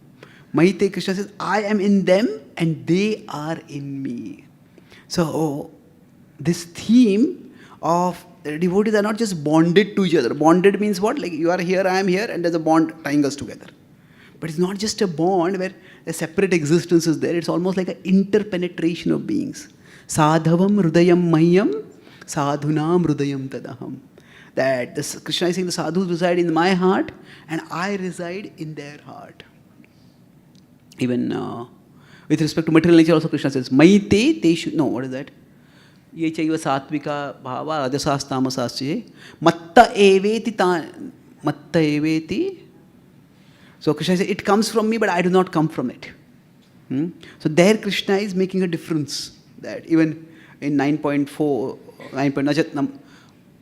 Maite, Krishna says, I am in them and they are in me. So this theme of devotees are not just bonded to each other. Bonded means what? Like you are here, I am here, and there's a bond tying us together. But it's not just a bond where a separate existence is there. It's almost like an interpenetration of beings. Sadhavam hrudayam mahyam sadhunam hrudayam tadaham. That Krishna is saying the sadhus reside in my heart and I reside in their heart. Even with respect to material nature also Krishna says, Maite teshu, no, what is that? Ye chaiva satvika bhava rajasas tamasasche matta eveti. So Krishna says, it comes from me but I do not come from it. So there Krishna is making a difference. That even in 9.4,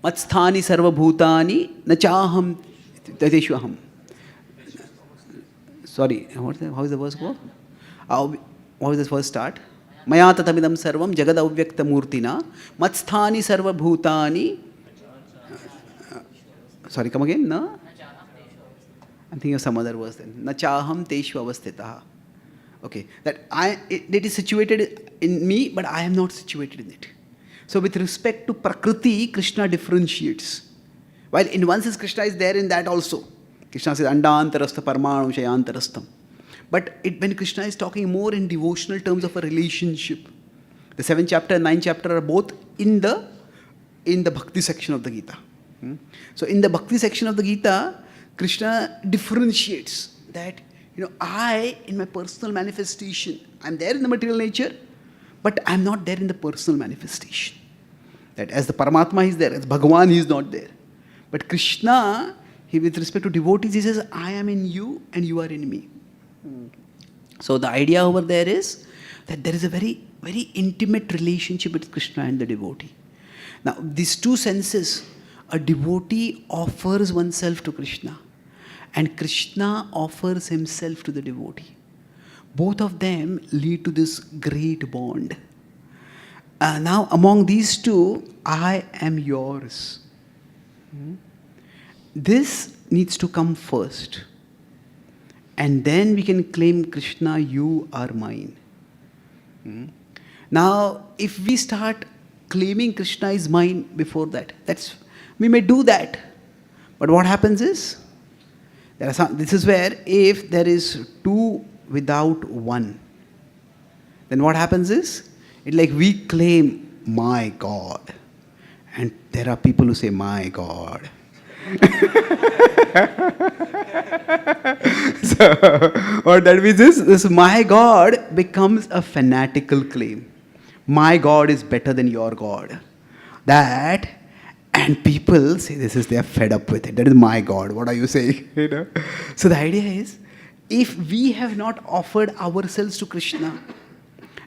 Matsthani sarva bhutani nachaham tateshu aham. Sorry, how is the verse go? How is this verse start? Maya tatamidam sarvam jagad avyakta murtina matsthani sarva bhutani. Sorry, come again? No? I'm thinking of some other verse then. Nachaham teshu avastitaha. Okay, that it is situated in me, but I am not situated in it. So with respect to Prakriti, Krishna differentiates. While in one sense Krishna is there in that also. Krishna says, Andantarastha Parmanu Shayantarastham. But when Krishna is talking more in devotional terms of a relationship, the 7th chapter and 9th chapter are both in the Bhakti section of the Gita. So in the Bhakti section of the Gita, Krishna differentiates that, I, in my personal manifestation, I'm there in the material nature, but I'm not there in the personal manifestation. That as the Paramatma is there, as Bhagavan he is not there. But Krishna, he with respect to devotees, he says, I am in you and you are in me. So the idea over there is that there is a very, very intimate relationship with Krishna and the devotee. Now, these two senses, a devotee offers oneself to Krishna and Krishna offers himself to the devotee. Both of them lead to this great bond. Now, among these two, I am yours. This needs to come first. And then we can claim, Krishna, you are mine. Now, if we start claiming Krishna is mine before that, we may do that. But what happens is, this is where if there is two without one, then what happens is, it's like we claim my God. And there are people who say, my God. So, what that means is, this my God becomes a fanatical claim. My God is better than your God. And people say they are fed up with it. That is my God. What are you saying? So the idea is, if we have not offered ourselves to Krishna,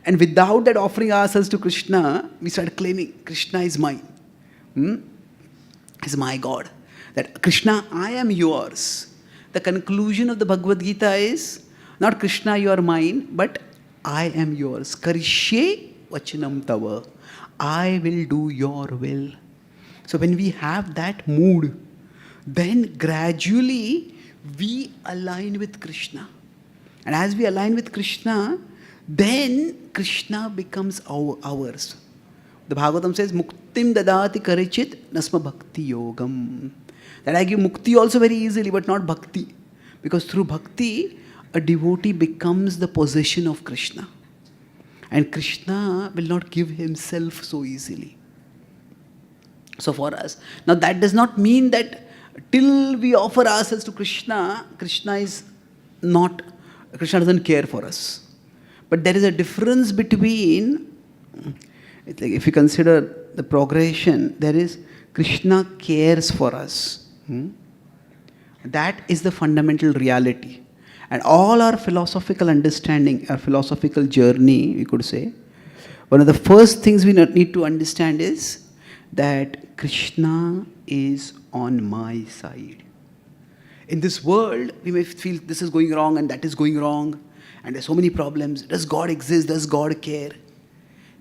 and without that offering ourselves to Krishna, we start claiming, Krishna is mine. Is my God. That Krishna, I am yours. The conclusion of the Bhagavad Gita is, not Krishna, you are mine, but I am yours. Karishye vachanam tava. I will do your will. So when we have that mood, then gradually we align with Krishna. And as we align with Krishna, then Krishna becomes ours. The Bhagavatam says, Muktim dadati karichit nasma bhakti yogam. That I give mukti also very easily, but not bhakti. Because through bhakti, a devotee becomes the possession of Krishna. And Krishna will not give himself so easily. So for us, now that does not mean that till we offer ourselves to Krishna, Krishna doesn't care for us. But there is a difference between, it's like if you consider the progression, there is Krishna cares for us. That is the fundamental reality. And all our philosophical understanding, our philosophical journey, we could say, one of the first things we need to understand is that Krishna is on my side. In this world, we may feel this is going wrong and that is going wrong, and there's so many problems. Does God exist? Does God care?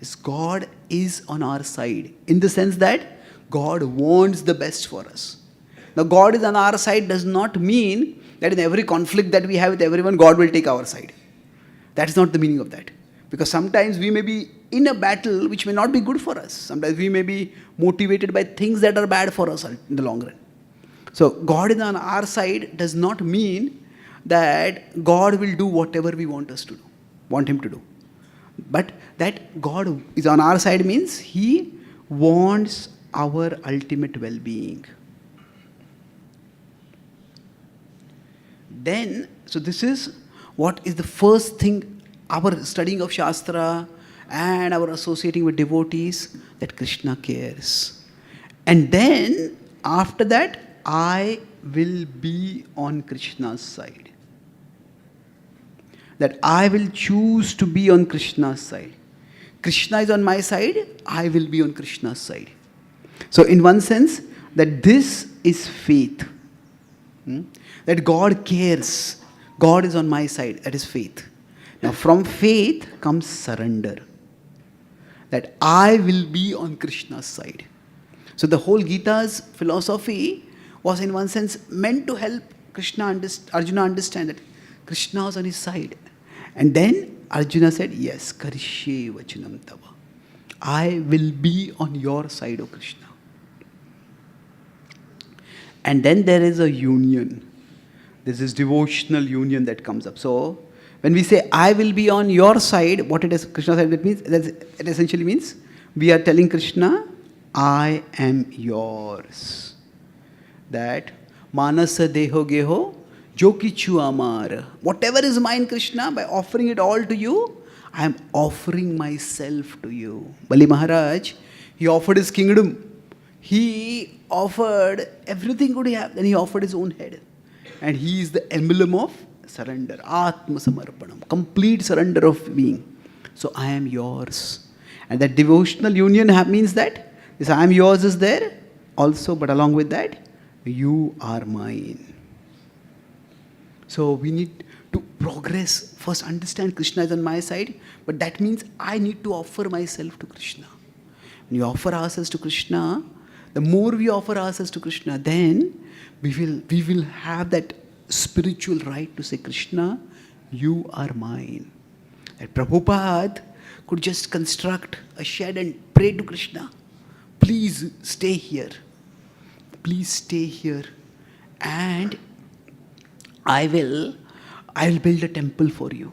Yes, God is on our side, in the sense that God wants the best for us. Now, God is on our side does not mean that in every conflict that we have with everyone, God will take our side. That is not the meaning of that. Because sometimes we may be in a battle which may not be good for us. Sometimes we may be motivated by things that are bad for us in the long run. So God is on our side does not mean that God will do whatever we want Him to do. But that God is on our side means He wants our ultimate well-being. Then, so this is what is the first thing, our studying of Shastra and our associating with devotees, that Krishna cares. And then, after that, I will be on Krishna's side. That I will choose to be on Krishna's side. Krishna is on my side, I will be on Krishna's side. So in one sense, that this is faith. That God cares. God is on my side, that is faith. Now from faith comes surrender. That I will be on Krishna's side. So the whole Gita's philosophy was in one sense meant to help Arjuna understand that Krishna was on his side. And then Arjuna said, yes, Karishye vachanam tava. I will be on your side, O Krishna. And then there is a union. There's this devotional union that comes up. So when we say, I will be on your side, what it is, Krishna said, it essentially means we are telling Krishna, I am yours. that Manasa Deho Geho Jokichu Amar. Whatever is mine, Krishna, by offering it all to you, I am offering myself to you. Bali Maharaj, he offered his kingdom. He offered everything good he had. Then he offered his own head. And he is the emblem of surrender. Atma Samarpanam. Complete surrender of being. So I am yours. And that devotional union means that this I am yours is there also, but along with that, you are mine. So we need to progress. First understand Krishna is on my side, but that means I need to offer myself to Krishna. When you offer ourselves to Krishna, the more we offer ourselves to Krishna, then we will have that spiritual right to say, Krishna, you are mine. That Prabhupada could just construct a shed and pray to Krishna, please stay here. Please stay here. And I will build a temple for you.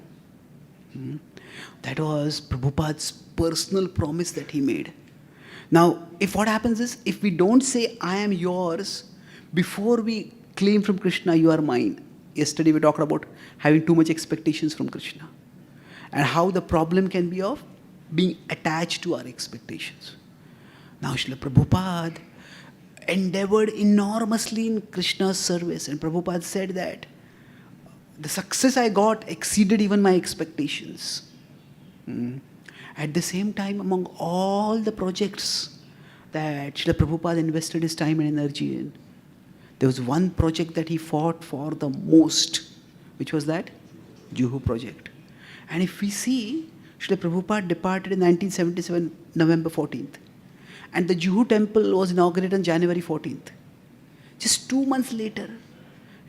That was Prabhupada's personal promise that he made. Now, if what happens is, if we don't say, I am yours, before we claim from Krishna, you are mine. Yesterday we talked about having too much expectations from Krishna. And how the problem can be of being attached to our expectations. Now, Srila Prabhupada endeavored enormously in Krishna's service. And Prabhupada said that the success I got exceeded even my expectations. At the same time, among all the projects that Srila Prabhupada invested his time and energy in, there was one project that he fought for the most, which was that Juhu project. And if we see, Srila Prabhupada departed in 1977, November 14th. And the Juhu temple was inaugurated on January 14th. Just 2 months later,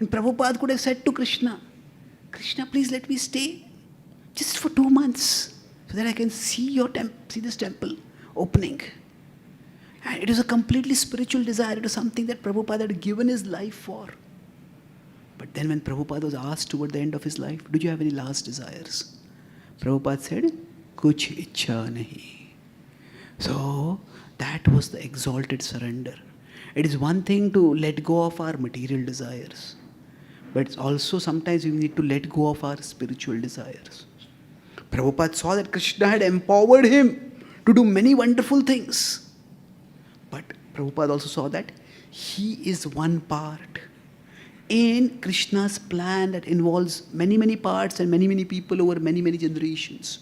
and Prabhupada could have said to Krishna, Krishna, please let me stay just for 2 months so that I can see see this temple opening. And it is a completely spiritual desire. It is something that Prabhupada had given his life for. But then when Prabhupada was asked toward the end of his life, do you have any last desires? Prabhupada said, Kuch ichha nahi. So, that was the exalted surrender. It is one thing to let go of our material desires, but it's also sometimes we need to let go of our spiritual desires. Prabhupada saw that Krishna had empowered him to do many wonderful things. But Prabhupada also saw that he is one part in Krishna's plan that involves many, many parts and many, many people over many, many generations.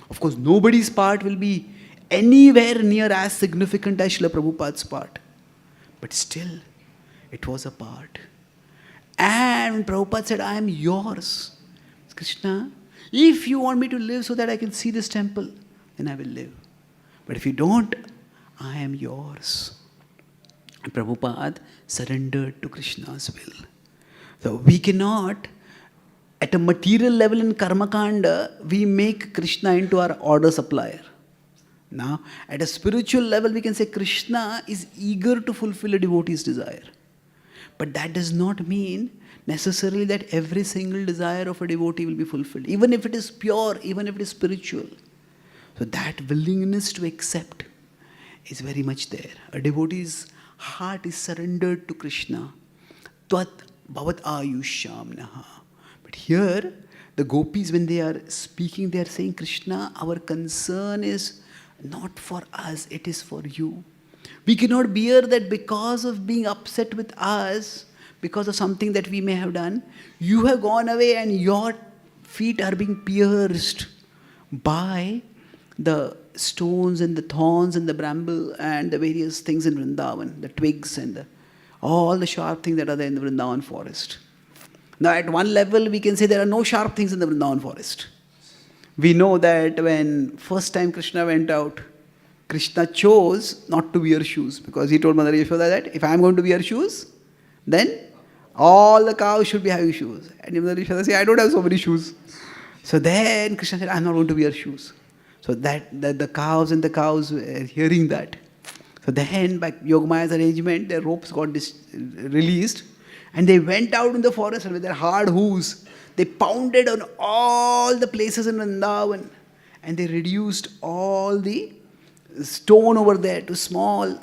Of course, nobody's part will be anywhere near as significant as Srila Prabhupada's part. But still, it was a part. And when Prabhupada said, I am yours, Krishna, if you want me to live so that I can see this temple, then I will live. But if you don't, I am yours. And Prabhupada surrendered to Krishna's will. So we cannot, at a material level in Karma Kanda, we make Krishna into our order supplier. Now, at a spiritual level, we can say Krishna is eager to fulfill a devotee's desire. But that does not mean necessarily that every single desire of a devotee will be fulfilled, even if it is pure, even if it is spiritual. So that willingness to accept is very much there. A devotee's heart is surrendered to Krishna. Tvat bhavat ayushamnaha. But here, the gopis, when they are speaking, they are saying, Krishna, our concern is not for us, it is for you. We cannot bear that because of being upset with us, because of something that we may have done, you have gone away and your feet are being pierced by the stones and the thorns and the bramble and the various things in Vrindavan, the twigs and all the sharp things that are there in the Vrindavan forest. Now at one level we can say there are no sharp things in the Vrindavan forest. We know that when first time Krishna went out, Krishna chose not to wear shoes because he told Mother Yashoda that if I am going to wear shoes, then all the cows should be having shoes. And Mother Yashoda said, I don't have so many shoes. So then Krishna said, I am not going to wear shoes. So that the cows and the cows were hearing that. So then by Yogamaya's arrangement, their ropes got released and they went out in the forest and with their hard hooves, they pounded on all the places in Vrindavan and they reduced all the stone over there to small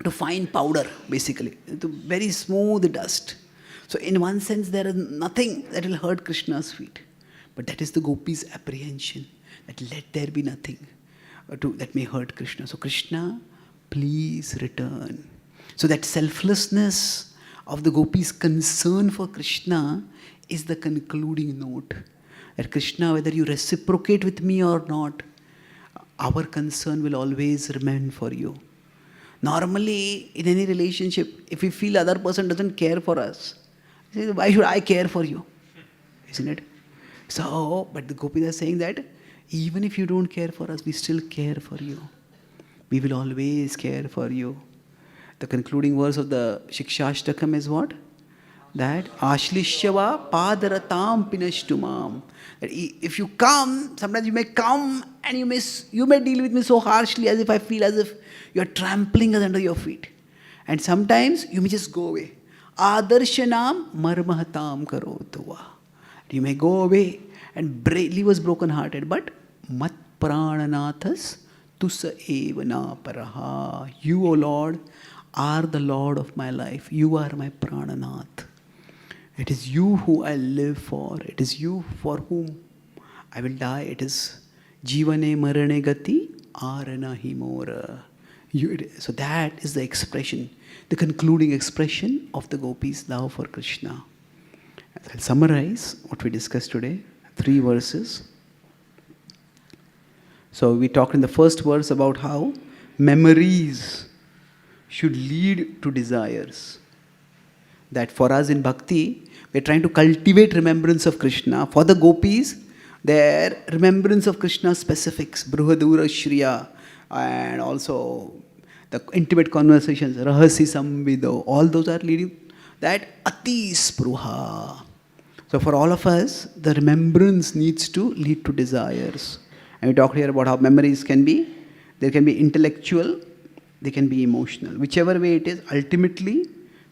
to fine powder, basically, to very smooth dust. So in one sense, there is nothing that will hurt Krishna's feet. But that is the gopis' apprehension, that let there be nothing that may hurt Krishna. So Krishna, please return. So that selflessness of the gopis' concern for Krishna is the concluding note. That Krishna, whether you reciprocate with me or not, our concern will always remain for you. Normally, in any relationship, if we feel other person doesn't care for us, why should I care for you? Isn't it? So, but the gopis are saying that even if you don't care for us, we still care for you. We will always care for you. The concluding verse of the Shikshashtakam is what? That Ashlishyava padaratam pinashtumam. That if you come, sometimes you may come and you may deal with me so harshly as if I feel as if you are trampling us under your feet. And sometimes you may just go away. Adarshanam marmahatam karotava. You may go away and leave us broken hearted, but mat prananathas tusa evana paraha. You, O Lord, are the Lord of my life. You are my prananath. It is you who I live for. It is you for whom I will die. It is jivane marane gati arana himora. So that is the expression, the concluding expression of the gopis' love for Krishna. I'll summarize what we discussed today. 3 verses. So we talked in the first verse about how memories should lead to desires. That for us in bhakti, we're trying to cultivate remembrance of Krishna. For the gopis, their remembrance of Krishna's specifics, Bruhadura Shriya, and also the intimate conversations, Rahasi Samvido, all those are leading that Ati Spruha. So for all of us, the remembrance needs to lead to desires. And we talked here about how memories can be, there can be intellectual, they can be emotional. Whichever way it is, ultimately,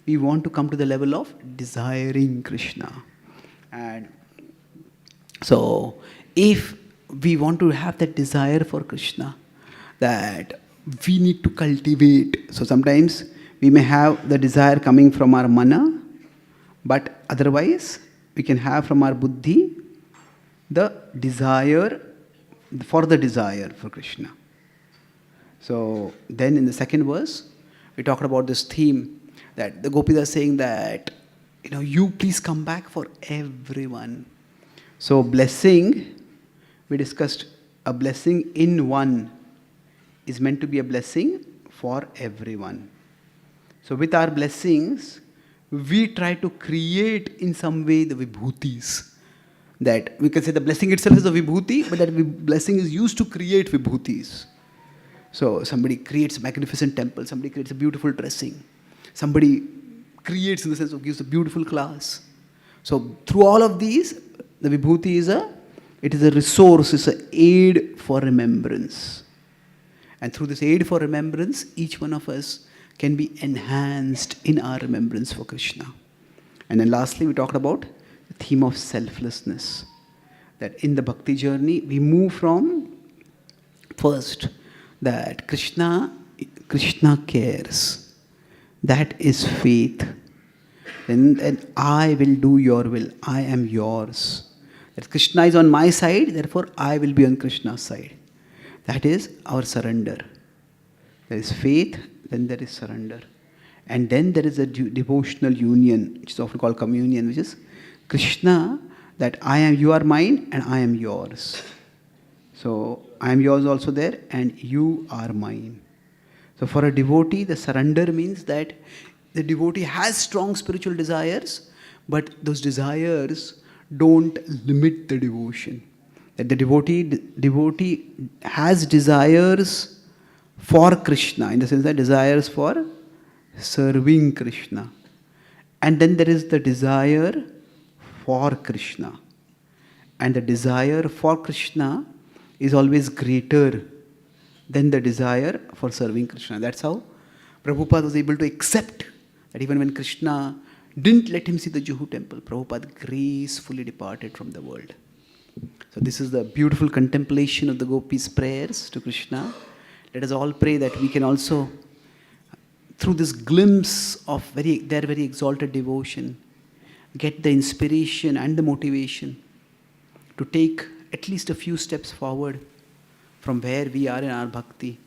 we want to come to the level of desiring Krishna. And so, if we want to have that desire for Krishna, that we need to cultivate. So sometimes we may have the desire coming from our mana, but otherwise we can have from our buddhi the desire for Krishna. So then in the second verse, we talked about this theme that the gopis are saying that, you please come back for everyone. So blessing, we discussed a blessing in one is meant to be a blessing for everyone. So with our blessings, we try to create in some way the vibhutis. That we can say the blessing itself is a vibhuti, but that blessing is used to create vibhutis. So somebody creates a magnificent temple, somebody creates a beautiful dressing, somebody creates in the sense of gives a beautiful class. So through all of these, the vibhuti is a resource, it's an aid for remembrance. And through this aid for remembrance, each one of us can be enhanced in our remembrance for Krishna. And then lastly, we talked about the theme of selflessness. That in the bhakti journey, we move from first that Krishna cares. That is faith. Then I will do your will. I am yours. That Krishna is on my side, therefore I will be on Krishna's side. That is our surrender. There is faith, then there is surrender. And then there is a devotional union, which is often called communion, which is Krishna, that you are mine and I am yours. So I am yours also there and you are mine. So for a devotee, the surrender means that the devotee has strong spiritual desires, but those desires don't limit the devotion. That the devotee has desires for Krishna, in the sense that desires for serving Krishna. And then there is the desire for Krishna. And the desire for Krishna is always greater than the desire for serving Krishna. That's how Prabhupada was able to accept that even when Krishna didn't let him see the Juhu temple, Prabhupada gracefully departed from the world. So this is the beautiful contemplation of the gopis' prayers to Krishna. Let us all pray that we can also, through this glimpse of their very exalted devotion, get the inspiration and the motivation to take at least a few steps forward from where we are in our bhakti,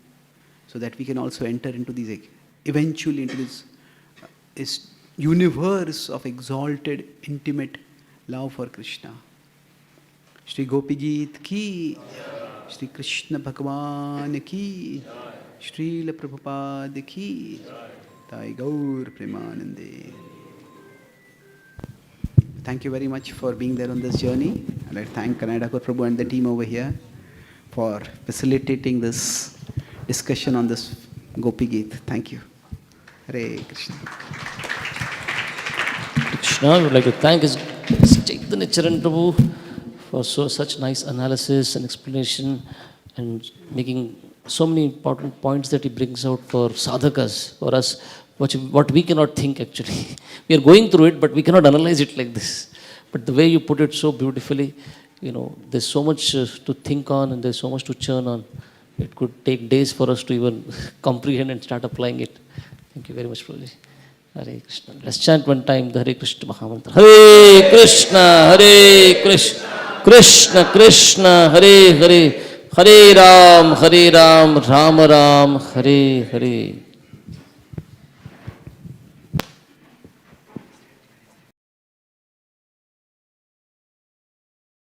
so that we can also enter into these, eventually into this universe of exalted, intimate love for Krishna. Shri Gopi Gita ki, Shri Krishna Bhagavan ki, Srila Prabhupada ki, Jai Gaur Premanande. Thank you very much for being there on this journey. I'd like to thank Kanadakar Prabhu and the team over here for facilitating this discussion on this Gopi Gita. Thank you. Hare Krishna. Krishna, I would like to thank His Chaitanya Charan Prabhu for such nice analysis and explanation and making so many important points that he brings out for sadhakas, for us, what we cannot think actually. We are going through it, but we cannot analyze it like this. But the way you put it so beautifully, there's so much to think on and there's so much to churn on. It could take days for us to even comprehend and start applying it. Thank you very much, Prabhuji. Hare Krishna. Let's chant one time the Hare Krishna Mahamantra. Hare Krishna, Hare Krishna, Krishna Krishna, Hare Hare, Hare Ram, Ram Ram, Hare Hare.